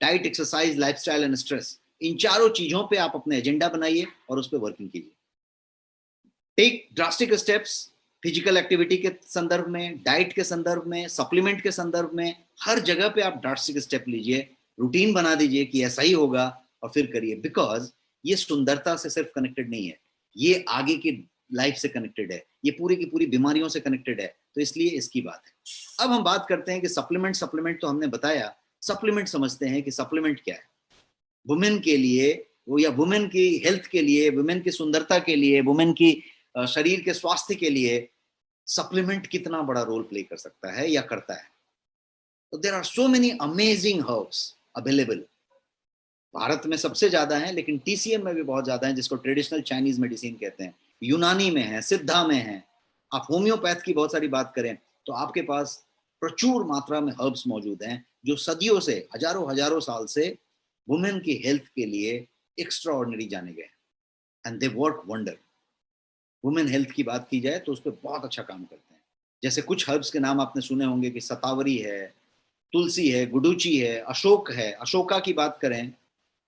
diet, exercise, lifestyle and stress. इन चारों चीजों पे आप अपने एजेंडा बनाइए और उस पर वर्किंग कीजिए। Take drastic steps, physical activity के संदर्भ में, डाइट के संदर्भ में, सप्लीमेंट के संदर्भ में, हर जगह पे आप ड्रास्टिक स्टेप लीजिए। रूटीन बना दीजिए कि ऐसा ही होगा और फिर करिए। बिकॉज ये सुंदरता से सिर्फ कनेक्टेड नहीं है, ये आगे की लाइफ से कनेक्टेड है, ये पूरी की पूरी बीमारियों से कनेक्टेड है। तो इसलिए इसकी बात है। अब हम बात करते हैं कि सप्लीमेंट तो हमने बताया। सप्लीमेंट समझते हैं कि सप्लीमेंट क्या है वुमेन के लिए, वो या वुमेन की हेल्थ के लिए, वुमेन की सुंदरता के लिए, वुमेन की शरीर के स्वास्थ्य के लिए सप्लीमेंट कितना बड़ा रोल प्ले कर सकता है या करता है। तो there are so many amazing herbs available. Bharat में सबसे ज्यादा है, लेकिन TCM में भी बहुत ज्यादा है, जिसको ट्रेडिशनल चाइनीज मेडिसिन कहते हैं। यूनानी में है, सिद्धा में है। आप होम्योपैथ की बहुत सारी बात करें तो आपके पास प्रचुर मात्रा में हर्ब्स मौजूद हैं जो सदियों से, हजारों हजारों साल से वुमेन की हेल्थ के लिए एक्स्ट्रा ऑर्डिनरी जाने गए and they work wonder. Women health की बात की जाए तो उस पर बहुत अच्छा काम करते हैं। जैसे कुछ हर्ब्स के नाम आपने सुने होंगे कि सतावरी है, तुलसी है, गुडुची है, अशोक है। अशोका की बात करें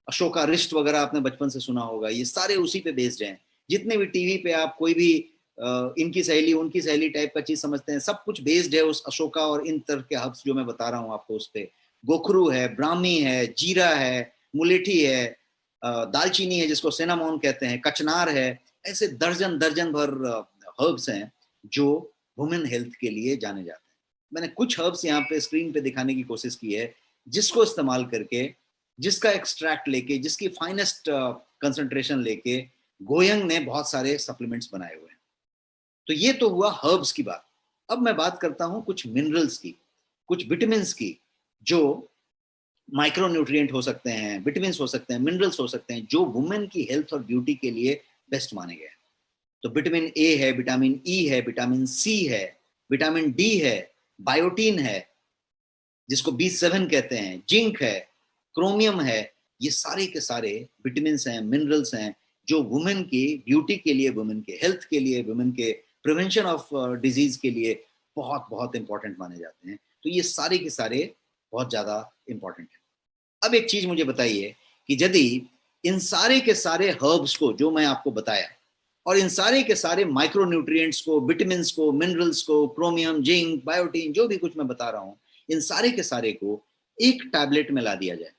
अशोकारिष्ट वगैरह आपने बचपन से सुना होगा, ये सारे उसी पे बेस्ड हैं। जितने भी टीवी पे आप कोई भी इनकी सहेली उनकी सहेली टाइप का चीज समझते हैं, सब कुछ बेस्ड है उस अशोका और इन तरह के हब्स जो मैं बता रहा हूँ आपको उस पे। गोखरू है, ब्राह्मी है, जीरा है, मुलेठी है, दालचीनी है जिसको सिनामोन कहते हैं, कचनार है, ऐसे दर्जन दर्जन भर हर्ब्स हैं जो वुमेन हेल्थ के लिए जाने जाते हैं। मैंने कुछ हर्ब्स यहाँ पे स्क्रीन पे दिखाने की कोशिश की है जिसको इस्तेमाल करके, जिसका एक्सट्रैक्ट लेके, जिसकी फाइनेस्ट कंसंट्रेशन लेके गोयंग ने बहुत सारे सप्लीमेंट्स बनाए हुए हैं। तो ये तो हुआ हर्ब्स की बात। अब मैं बात करता हूं कुछ मिनरल्स की, कुछ विटामिन की, जो माइक्रो न्यूट्रिएंट हो सकते हैं, विटामिन हो सकते हैं, मिनरल्स हो सकते हैं, जो वुमेन की हेल्थ और ब्यूटी के लिए बेस्ट माने गए हैं। तो विटामिन ए है, विटामिन ई है, विटामिन सी है, विटामिन डी है, बायोटीन है जिसको B7 कहते हैं, जिंक है, क्रोमियम है, ये सारे के सारे विटामिन हैं, मिनरल्स हैं जो वुमेन की ब्यूटी के लिए, वुमेन के हेल्थ के लिए, वुमेन के प्रिवेंशन ऑफ डिजीज के लिए बहुत बहुत इंपॉर्टेंट माने जाते हैं। तो ये सारे के सारे बहुत ज्यादा इंपॉर्टेंट है। अब एक चीज मुझे बताइए कि यदि इन सारे के सारे हर्ब्स को जो मैं आपको बताया और इन सारे के सारे माइक्रो न्यूट्रिएंट्स को, विटामिन को, मिनरल्स को, क्रोमियम, जिंक, बायोटीन, जो भी कुछ मैं बता रहा हूं, इन सारे के सारे को एक टैबलेट में ला दिया जाए,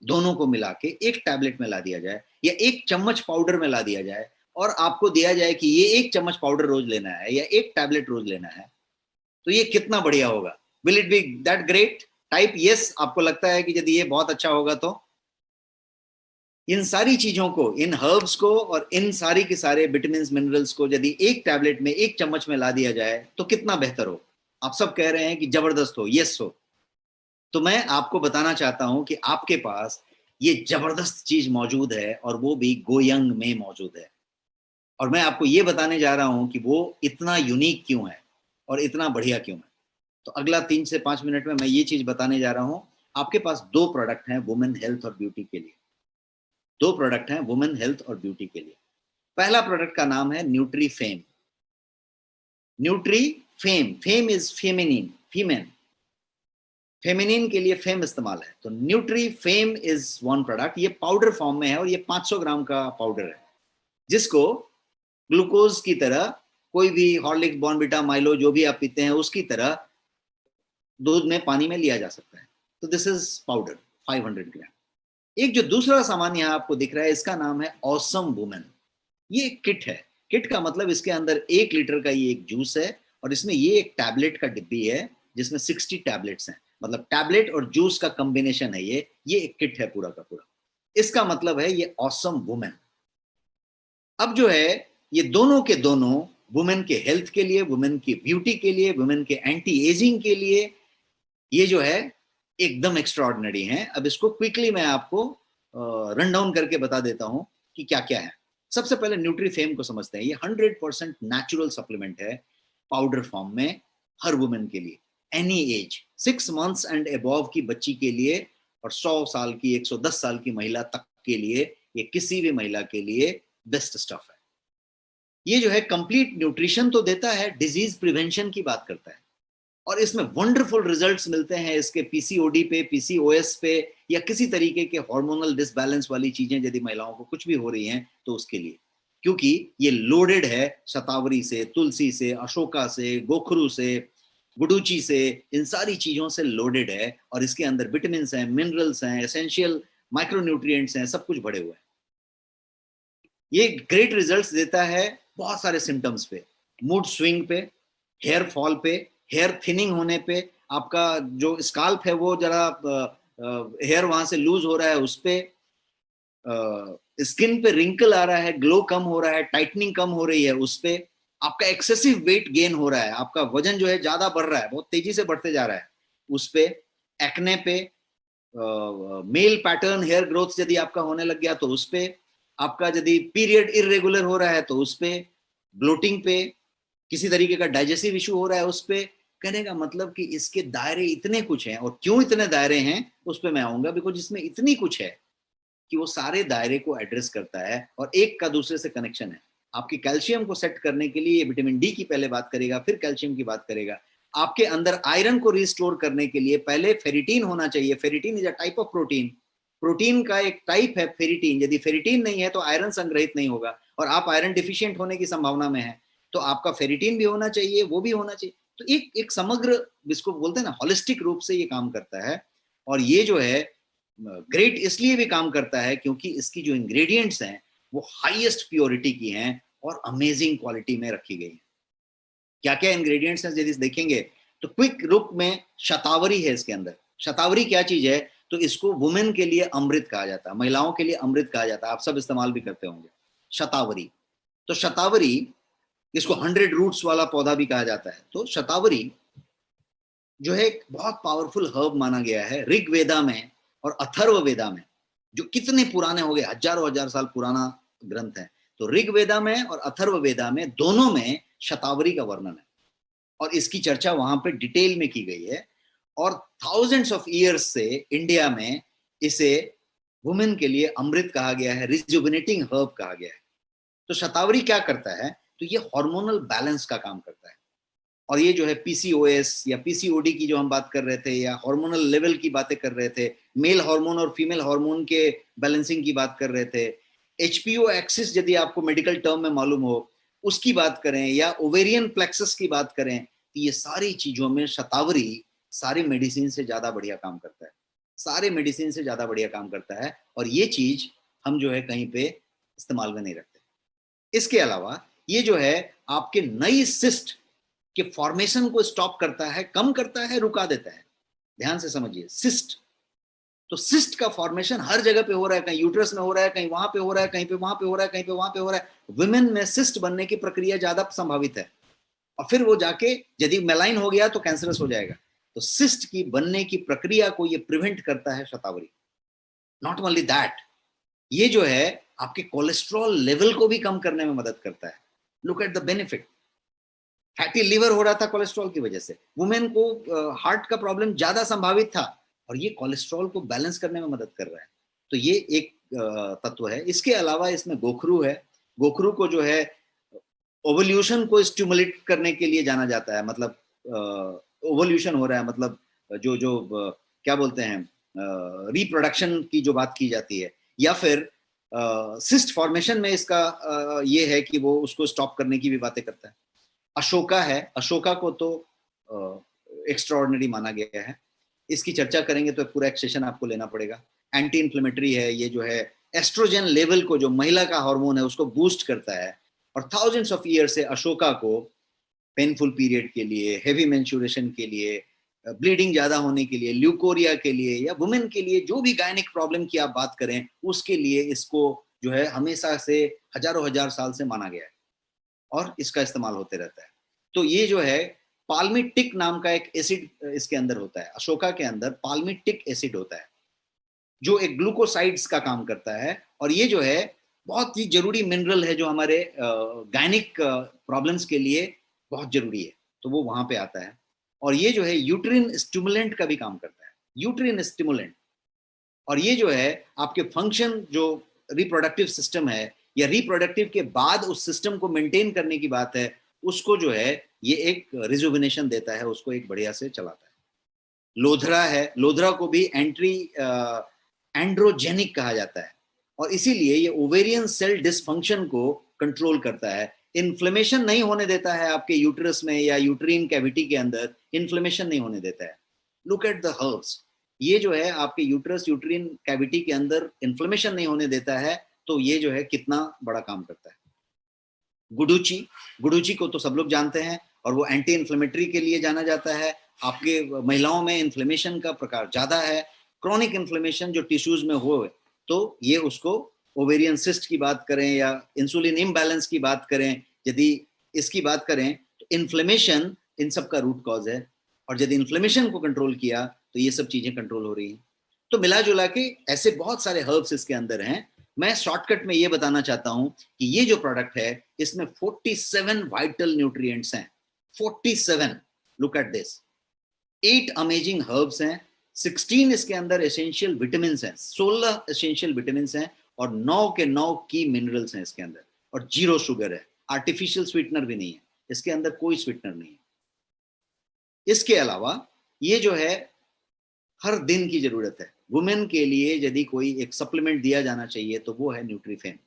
दोनों को मिला के एक टैबलेट में ला दिया जाए या एक चम्मच पाउडर में ला दिया जाए और आपको दिया जाए कि ये एक चम्मच पाउडर रोज लेना है या एक टैबलेट रोज लेना है, तो ये कितना बढ़िया होगा। Will it be that great? Type yes. आपको लगता है कि यदि ये बहुत अच्छा होगा तो इन सारी चीजों को, इन हर्ब्स को और इन सारी के सारे विटामिन मिनरल्स को यदि एक टैबलेट में, एक चम्मच में ला दिया जाए तो कितना बेहतर हो? आप सब कह रहे हैं कि जबरदस्त हो, यस हो। तो मैं आपको बताना चाहता हूं कि आपके पास ये जबरदस्त चीज मौजूद है और वो भी गोयंग में मौजूद है। और मैं आपको ये बताने जा रहा हूं कि वो इतना यूनिक क्यों है और इतना बढ़िया क्यों है। तो अगला 3 से 5 मिनट में मैं ये चीज बताने जा रहा हूं। आपके पास 2 प्रोडक्ट हैं वुमेन हेल्थ और ब्यूटी के लिए। 2 प्रोडक्ट हैं वुमेन हेल्थ और ब्यूटी के लिए। पहला प्रोडक्ट का नाम है Nutri Fem. Nutri Fem, fem is feminine, female, feminine के लिए फेम इस्तेमाल है। तो Nutri Fem is one product. ये पाउडर फॉर्म में है और ये 500 ग्राम का पाउडर है जिसको ग्लूकोज की तरह, कोई भी हॉर्लिक्स, बॉर्नविटा, माइलो जो भी आप पीते हैं उसकी तरह दूध में, पानी में लिया जा सकता है। तो दिस इज पाउडर 500 ग्राम। एक जो दूसरा सामान यहाँ आपको दिख रहा है इसका नाम है ऑसम वुमेन। ये एक किट है। किट का मतलब इसके अंदर 1 लीटर का ये एक जूस है और इसमें ये एक टैबलेट का डिब्बी है जिसमें 60 टैबलेट्स हैं। मतलब टैबलेट और जूस का कॉम्बिनेशन है ये एक किट है पूरा का पूरा। इसका मतलब है ये ऑसम वुमेन। अब जो है ये दोनों के दोनों वुमेन के हेल्थ के लिए, वुमेन की ब्यूटी के लिए, वुमेन के एंटी एजिंग के लिए ये जो है एकदम एक्स्ट्राऑर्डिनरी है। अब इसको क्विकली मैं आपको रन डाउन करके बता देता हूं कि क्या क्या है। सबसे पहले न्यूट्रीफेम को समझते हैं। ये 100% नेचुरल सप्लीमेंट है पाउडर फॉर्म में, हर वुमेन के लिए, any as, 6 months and above की बच्ची के लिए और 100 साल की, 110 साल की महिला तक के लिए, ये किसी भी महिला के लिए बेस्ट स्टफ है। ये जो है कंप्लीट न्यूट्रिशन तो देता है, डिजीज प्रिवेंशन की बात करता है और इसमें वंडरफुल रिजल्ट्स मिलते हैं इसके पीसीओडी पे, पीसीओएस पे या किसी तरीके के हार्मोनल डिसबैलेंस वाली चीजें यदि महिलाओं को कुछ भी हो रही हैं तो उसके लिए, क्योंकि ये लोडेड है शतावरी से, तुलसी से, अशोका से, गोखरू से, गुडूची से, इन सारी चीजों से लोडेड है और इसके अंदर विटामिन हैं, मिनरल्स हैं, एसेंशियल माइक्रोन्यूट्रिएंट्स हैं, सब कुछ भरे हुए हैं। ये ग्रेट रिजल्ट्स देता है बहुत सारे सिम्टम्स पे, मूड स्विंग पे, हेयर फॉल पे, हेयर थिनिंग होने पे, आपका जो स्काल्प है वो जरा हेयर वहां से लूज हो रहा है उस पे, स्किन पे रिंकल आ रहा है, ग्लो कम हो रहा है, टाइटनिंग कम हो रही है उस पे, आपका एक्सेसिव वेट गेन हो रहा है, आपका वजन जो है ज्यादा बढ़ रहा है, बहुत तेजी से बढ़ते जा रहा है उस पे, एक्ने पे, मेल पैटर्न हेयर ग्रोथ यदि आपका होने लग गया तो उस पे, आपका यदि पीरियड इरेगुलर हो रहा है तो उस पे, ब्लोटिंग पे, किसी तरीके का डाइजेस्टिव इशू हो रहा है उस पे। कहने का मतलब कि इसके दायरे इतने कुछ हैं और क्यों इतने दायरे हैं उस पे मैं आऊंगा, बिकॉज इसमें इतनी कुछ है कि वो सारे दायरे को एड्रेस करता है और एक का दूसरे से कनेक्शन है। आपकी कैल्शियम को सेट करने के लिए विटामिन डी की पहले बात करेगा, फिर कैल्शियम की बात करेगा। आपके अंदर आयरन को रिस्टोर करने के लिए पहले फेरिटीन होना चाहिए। Ferritin is a type of protein, protein का एक टाइप है फेरिटीन, यदि फेरिटीन नहीं है तो आयरन संग्रहित नहीं होगा, और आप आयरन डिफिशिएंट होने की संभावना में है, तो आपका फेरिटीन भी होना चाहिए, वो भी होना चाहिए। तो एक समग्र, जिसको बोलते हैं ना होलिस्टिक रूप से ये काम करता है। और ये जो है ग्रेट इसलिए भी काम करता है क्योंकि इसकी जो इंग्रेडिएंट्स हैं वो हाईएस्ट प्योरिटी की हैं और अमेजिंग क्वालिटी में रखी गई हैं। क्या क्या इंग्रेडिएंट्स हैं यदि देखेंगे तो क्विक रुक में शतावरी है इसके अंदर। शतावरी क्या चीज है? तो इसको वुमेन के लिए अमृत कहा जाता है, महिलाओं के लिए अमृत कहा जाता है, आप सब इस्तेमाल भी करते होंगे शतावरी। तो शतावरी, इसको 100 रूट्स वाला पौधा भी कहा जाता है। तो शतावरी जो है एक बहुत पावरफुल हर्ब माना गया है ऋग्वेदा में और अथर्व वेदा में, जो कितने पुराने हो गए, हजारों हजार साल पुराना ग्रंथ है। तो ऋग्वेदा में और अथर्व वेदा में दोनों में शतावरी का वर्णन है और इसकी चर्चा वहां पे डिटेल में की गई है। और थाउजेंड्स ऑफ ईयर्स से इंडिया में इसे वुमेन के लिए अमृत कहा गया है, रिजुविनेटिंग हर्ब कहा गया है। तो शतावरी क्या करता है? तो ये हार्मोनल बैलेंस का काम करता है। और ये जो है पीसीओएस या पीसीओडी की जो हम बात कर रहे थे, या हार्मोनल लेवल की बातें कर रहे थे, मेल हार्मोन और फीमेल हार्मोन के बैलेंसिंग की बात कर रहे थे, एचपीओ एक्सिस यदि आपको मेडिकल टर्म में मालूम हो उसकी बात करें, या ओवेरियन प्लेक्सस की बात करें, तो ये सारी चीजों में शतावरी सारे मेडिसिन से ज्यादा बढ़िया काम करता है, सारे मेडिसिन से ज्यादा बढ़िया काम करता है। और ये चीज हम जो है कहीं पे इस्तेमाल में नहीं रखते। इसके अलावा ये जो है आपके नई सिस्ट के फॉर्मेशन को स्टॉप करता है, कम करता है, रुका देता है। ध्यान से समझिए, सिस्ट। तो सिस्ट का फॉर्मेशन हर जगह पे हो रहा है, कहीं यूट्रस में हो रहा है, कहीं वहां पे हो रहा है, कहीं पे वहां पे हो रहा है, कहीं पे वहां पे हो रहा है। वुमेन में सिस्ट बनने की प्रक्रिया ज्यादा संभावित है, और फिर वो जाके यदि मेलाइन हो गया तो कैंसरस हो जाएगा। तो सिस्ट की बनने की प्रक्रिया को ये प्रिवेंट करता है शतावरी। नॉट ओनली दैट, ये जो है आपके कोलेस्ट्रॉल लेवल को भी कम करने में मदद करता है। Look at the benefit. Fatty liver हो रहा था कोलेस्ट्रॉल की वजह से, वुमेन को हार्ट का प्रॉब्लम ज्यादा संभावित था, और ये कोलेस्ट्रॉल को बैलेंस करने में मदद कर रहा है। तो ये एक तत्व है। इसके अलावा इसमें गोखरू है। गोखरू को जो है ओवल्यूशन को स्टिमुलेट करने के लिए जाना जाता है, मतलब ओवल्यूशन हो रहा है, मतलब जो जो क्या बोलते हैं, रिप्रोडक्शन की जो बात की जाती है, या फिर सिस्ट फॉर्मेशन में इसका ये है कि वो उसको स्टॉप करने की भी बातें करता है। अशोका है, अशोका को तो एक्स्ट्राऑर्डिनरी माना गया है, इसकी चर्चा करेंगे तो पूरा एक सेशन आपको लेना पड़ेगा। एंटी इन्फ्लेमेटरी है, ये जो है एस्ट्रोजन लेवल को, जो महिला का हार्मोन है, उसको बूस्ट करता है। और थाउजेंड्स ऑफ ईयर से अशोका को पेनफुल पीरियड के लिए, हेवी मेंस्ट्रुएशन के लिए, ब्लीडिंग ज्यादा होने के लिए, ल्यूकोरिया के लिए, या वुमेन के लिए जो भी गायनिक प्रॉब्लम की आप बात करें उसके लिए इसको जो है हमेशा से हजारों हजार साल से माना गया है और इसका इस्तेमाल होते रहता है। तो ये जो है पाल्मिटिक नाम का एक एसिड इसके अंदर होता है, अशोका के अंदर पाल्मिटिक एसिड होता है जो एक ग्लूकोसाइड्स का काम करता है। और ये जो है बहुत ही जरूरी मिनरल है जो हमारे गायनिक प्रॉब्लम्स के लिए बहुत जरूरी है, तो वो वहां पे आता है। और ये जो है यूट्रिन स्टिमुलेंट का भी काम करता है, यूट्रिन स्टिमुलेंट। और ये जो है आपके फंक्शन, जो रिप्रोडक्टिव सिस्टम है या रिप्रोडक्टिव के बाद उस सिस्टम को मेंटेन करने की बात है, उसको जो है ये एक रिजुविनेशन देता है, उसको एक बढ़िया से चलाता है। लोधरा है, लोधरा को भी एंड्रोजेनिक कहा जाता है, और इसीलिए ये ओवेरियन सेल डिसफंक्शन को कंट्रोल करता है। इन्फ्लेमेशन नहीं होने देता है आपके यूट्रस में या यूट्रीन कैविटी के अंदर, इन्फ्लेमेशन नहीं होने देता है। लुक एट द हर्ब्स, ये जो है आपके यूट्रस यूट्रीन कैविटी के अंदर इन्फ्लेमेशन नहीं होने देता है, तो ये जो है कितना बड़ा काम करता है। गुडुची, गुडुची को तो सब लोग जानते हैं, और वो एंटी इन्फ्लेमेटरी के लिए जाना जाता है। आपके महिलाओं में इन्फ्लेमेशन का प्रकार ज्यादा है, क्रॉनिक इन्फ्लेमेशन जो टिश्यूज में हो, तो ये उसको ओवेरियन सिस्ट की बात करें या इंसुलिन इम्बैलेंस की बात करें, यदि इसकी बात करें तो इन्फ्लेमेशन इन सब का रूट कॉज है। और यदि इन्फ्लेमेशन को कंट्रोल किया तो ये सब चीजें कंट्रोल हो रही हैं। तो मिला जुला के ऐसे बहुत सारे हर्ब्स इसके अंदर हैं। मैं शॉर्टकट में ये बताना चाहता हूं कि ये जो प्रोडक्ट है इसमें 47 वाइटल न्यूट्रिएंट्स हैं, 47। Look at this, 8 amazing herbs हैं, 16 इसके अंदर एसेंशियल विटामिन हैं, 16 एसेंशियल विटामिन हैं, और 9 के 9 की मिनरल्स हैं इसके अंदर, और 0 शुगर है, आर्टिफिशियल स्वीटनर भी नहीं है इसके अंदर, कोई स्वीटनर नहीं है। इसके अलावा ये जो है हर दिन की जरूरत है, वुमेन के लिए यदि कोई एक सप्लीमेंट दिया जाना चाहिए तो वो है NutriFem.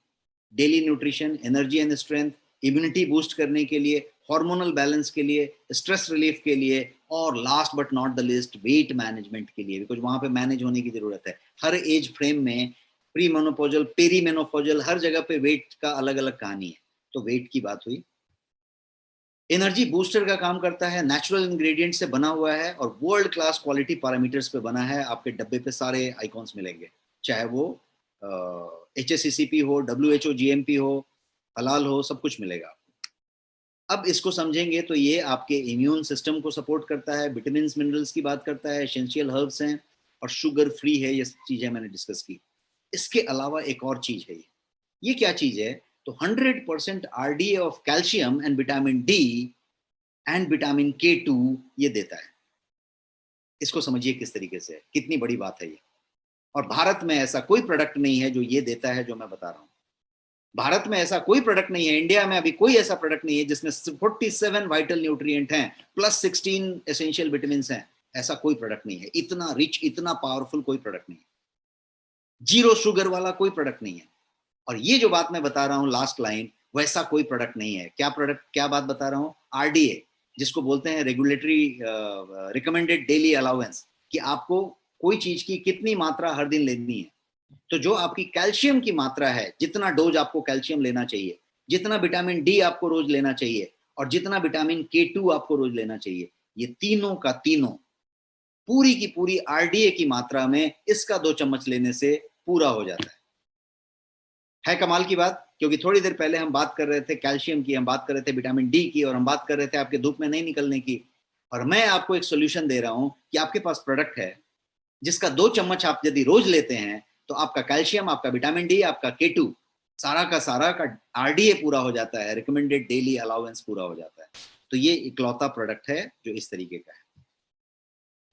Daily nutrition, energy and strength, immunity boost करने के लिए, हार्मोनल बैलेंस के लिए, स्ट्रेस रिलीफ के लिए, और last but not the list weight management के लिए, बिकॉज वहां पे मैनेज होने की जरूरत है। हर एज फ्रेम में प्री मेनोपॉजल, पेरी मेनोपॉजल, हर जगह पे वेट का अलग अलग कहानी है। तो वेट की बात हुई। एनर्जी बूस्टर का काम करता है, नेचुरल इंग्रेडिएंट से बना हुआ है और वर्ल्ड क्लास क्वालिटी पैरामीटर्स पे बना है। आपके डब्बे पे सारे आइकॉन्स मिलेंगे, चाहे वो HACCP हो, WHO GMP हो, हलाल हो, सब कुछ मिलेगा। अब इसको समझेंगे तो ये आपके इम्यून सिस्टम को सपोर्ट करता है, विटामिन मिनरल्स की बात करता है, एसेंशियल हर्ब्स हैं और शुगर फ्री है। ये चीजें मैंने डिस्कस की। इसके अलावा एक और चीज है, ये क्या चीज है? तो 100% RDA of calcium and vitamin D and vitamin K2 ये देता है। इसको समझिए किस तरीके से, कितनी बड़ी बात है ये। और भारत में ऐसा कोई प्रोडक्ट नहीं है जो ये देता है जो मैं बता रहा हूं। भारत में ऐसा कोई प्रोडक्ट नहीं है, इंडिया में अभी कोई ऐसा प्रोडक्ट नहीं है जिसमें 47 वाइटल न्यूट्रिएंट हैं प्लस 16 एसेंशियल विटामिन हैं। ऐसा कोई प्रोडक्ट नहीं है, इतना रिच, इतना पावरफुल कोई प्रोडक्ट नहीं है। जीरो शुगर वाला कोई प्रोडक्ट नहीं है। और ये जो बात मैं बता रहा हूं, लास्ट लाइन, वैसा कोई प्रोडक्ट नहीं है। क्या प्रोडक्ट, क्या बात बता रहा हूं? RDA, जिसको बोलते हैं रेगुलेटरी रिकमेंडेड डेली अलाउंस, कि आपको कोई चीज की कितनी मात्रा हर दिन लेनी है। तो जो आपकी कैल्शियम की मात्रा है, जितना डोज आपको कैल्शियम लेना चाहिए, जितना विटामिन डी आपको रोज लेना चाहिए, और जितना विटामिन K2 आपको रोज लेना चाहिए, ये तीनों का तीनों पूरी की पूरी RDA की मात्रा में इसका 2 चम्मच लेने से पूरा हो जाता है कमाल की बात। क्योंकि थोड़ी देर पहले हम बात कर रहे थे कैल्शियम की, हम बात कर रहे थे विटामिन डी की, और हम बात कर रहे थे आपके धूप में नहीं निकलने की। और मैं आपको एक सोल्यूशन दे रहा हूं कि आपके पास प्रोडक्ट है जिसका 2 चम्मच आप यदि रोज लेते हैं तो आपका कैल्शियम, आपका विटामिन डी, आपका K2, सारा का RDA पूरा हो जाता है, रिकमेंडेड डेली अलाउंस पूरा हो जाता है। तो ये इकलौता प्रोडक्ट है जो इस तरीके का है।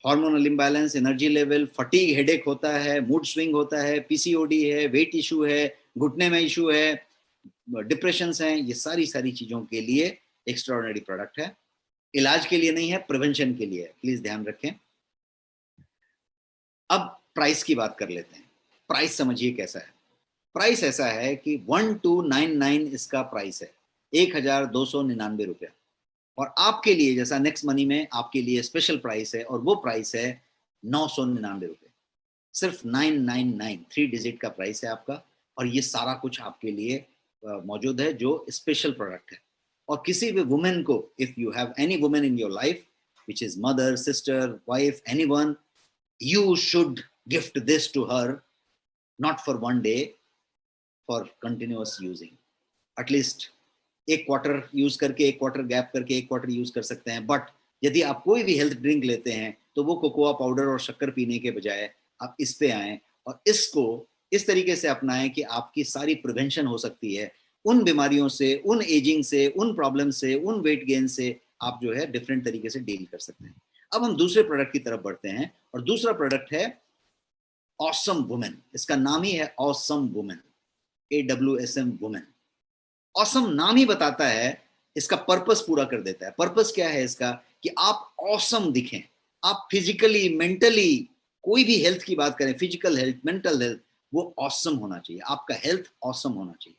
Hormonal imbalance, energy level, fatigue, headache होता है, मूड स्विंग होता है, PCOD है, वेट इशू है, घुटने में इशू है, डिप्रेशन हैं, ये सारी चीजों के लिए एक्स्ट्राऑर्डिनरी प्रोडक्ट है। इलाज के लिए नहीं है, प्रिवेंशन के लिए है, प्लीज ध्यान रखें। अब प्राइस की बात कर लेते हैं। प्राइस समझिए कैसा है। प्राइस ऐसा है कि 1299 इसका प्राइस है, 1299 रुपया। और आपके लिए, जैसा नेक्स्ट मनी में आपके लिए स्पेशल प्राइस है, और वो प्राइस है 999 रुपये। सिर्फ 999, 3 डिजिट का प्राइस है आपका। और ये सारा कुछ आपके लिए मौजूद है जो स्पेशल प्रोडक्ट है। और किसी भी वुमेन को, if you have any women in your life which is mother, sister, wife, anyone, you should gift this to her, not for one day, for continuous using. At least एक quarter use करके, एक quarter gap करके, एक quarter use कर सकते हैं। But यदि आप कोई भी हेल्थ ड्रिंक लेते हैं तो वो कोकोआ पाउडर और शक्कर पीने के बजाय आप इस पे आएं और इसको इस तरीके से अपनाएं कि आपकी सारी प्रिवेंशन हो सकती है उन बीमारियों से, उन एजिंग से, उन प्रॉब्लम से, उन वेट गेन से। आप जो है डिफरेंट तरीके से डील कर सकते हैं। अब हम दूसरे प्रोडक्ट की तरफ बढ़ते हैं, और दूसरा प्रोडक्ट है ऑसम वुमेन। इसका नाम ही है awesome women, AWSM women. Awesome नाम ही बताता है, इसका पर्पस पूरा कर देता है। पर्पस क्या है इसका? कि आप ऑसम दिखें। आप फिजिकली, मेंटली, कोई भी हेल्थ की बात करें, फिजिकल हेल्थ, मेंटल हेल्थ, वो ऑसम होना चाहिए। आपका हेल्थ ऑसम होना चाहिए,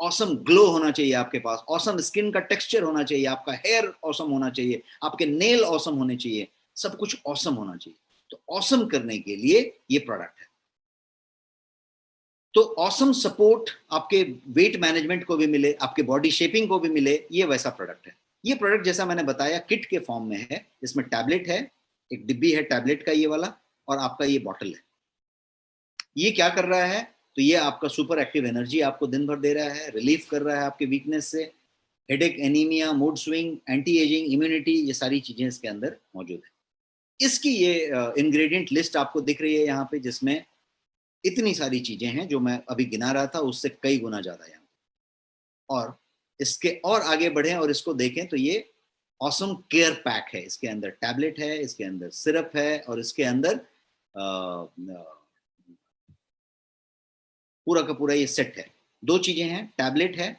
ऑसम ग्लो होना चाहिए आपके पास, ऑसम स्किन का टेक्सचर होना चाहिए, आपका हेयर ऑसम होना चाहिए, आपके नेल ऑसम होने चाहिए, सब कुछ ऑसम होना चाहिए। तो ऑसम करने के लिए ये प्रोडक्ट है। तो ऑसम सपोर्ट आपके वेट मैनेजमेंट को भी मिले, आपके बॉडी शेपिंग को भी मिले, ये वैसा प्रोडक्ट है। ये प्रोडक्ट जैसा मैंने बताया किट के फॉर्म में है। इसमें टैबलेट है, एक डिब्बी है टैबलेट का ये वाला, और आपका ये बॉटल है। ये क्या कर रहा है? तो ये आपका सुपर एक्टिव एनर्जी आपको दिन भर दे रहा है, रिलीफ कर रहा है आपके वीकनेस से, headache, anaemia, mood swing, anti ageing, immunity, ये सारी चीजें इसके अंदर मौजूद है। इसकी ये इंग्रेडिएंट लिस्ट आपको दिख रही है यहाँ पे, जिसमें इतनी सारी चीजें हैं जो मैं अभी गिना रहा था, उससे कई गुना ज्यादा यहाँ। और इसके और आगे बढ़े और इसको देखें तो ये ऑसम केयर पैक है। इसके अंदर टैबलेट है, इसके अंदर सिरप है, और इसके अंदर पूरा का पूरा ये सेट है। 2 चीजें हैं, टैबलेट है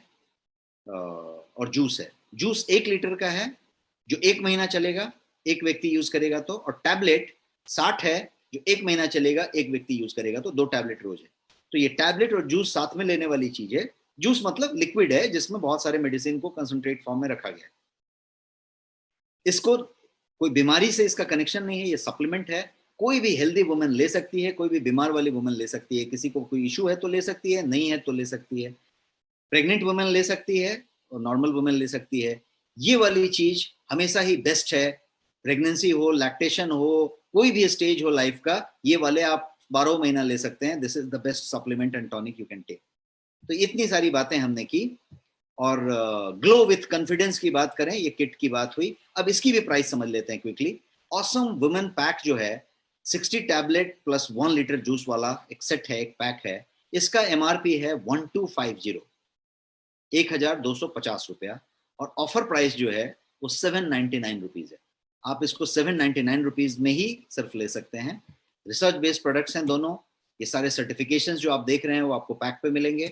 और जूस है। जूस 1 लीटर का है जो 1 महीना चलेगा, एक व्यक्ति यूज करेगा तो। और टैबलेट 60 है जो 1 महीना चलेगा, एक व्यक्ति यूज करेगा, तो 2 टैबलेट रोज है। तो ये टैबलेट और जूस साथ में लेने वाली चीज है। जूस मतलब लिक्विड है जिसमें बहुत सारे मेडिसिन को कंसंट्रेट फॉर्म में रखा गया है। इसको कोई बीमारी से इसका कनेक्शन नहीं है, ये सप्लीमेंट है। कोई भी हेल्दी वुमन ले सकती है, कोई भी बीमार वाली वुमन ले सकती है। किसी को कोई इशू है तो ले सकती है, नहीं है तो ले सकती है। प्रेग्नेंट वुमन ले सकती है और नॉर्मल वुमन ले सकती है। ये वाली चीज हमेशा ही बेस्ट है। प्रेगनेंसी हो, लैक्टेशन हो, कोई भी स्टेज हो लाइफ का, ये वाले आप 12 महीना ले सकते हैं। This is the best supplement and tonic you can take. तो इतनी सारी बातें हमने की। और ग्लो विथ कॉन्फिडेंस की बात करें, ये किट की बात हुई। अब इसकी भी प्राइस समझ लेते हैं क्विकली। ऑसम वुमेन पैक जो है 60 टैबलेट प्लस 1 लीटर जूस वाला एक सेट है, एक पैक है। इसका MRP है 1250, 1250 रुपया। और ऑफर प्राइस जो है वो 799 रुपीज है। आप इसको 799 रुपीज में ही सिर्फ ले सकते हैं। रिसर्च बेस्ड प्रोडक्ट्स हैं दोनों। ये सारे सर्टिफिकेशंस जो आप देख रहे हैं वो आपको पैक पे मिलेंगे।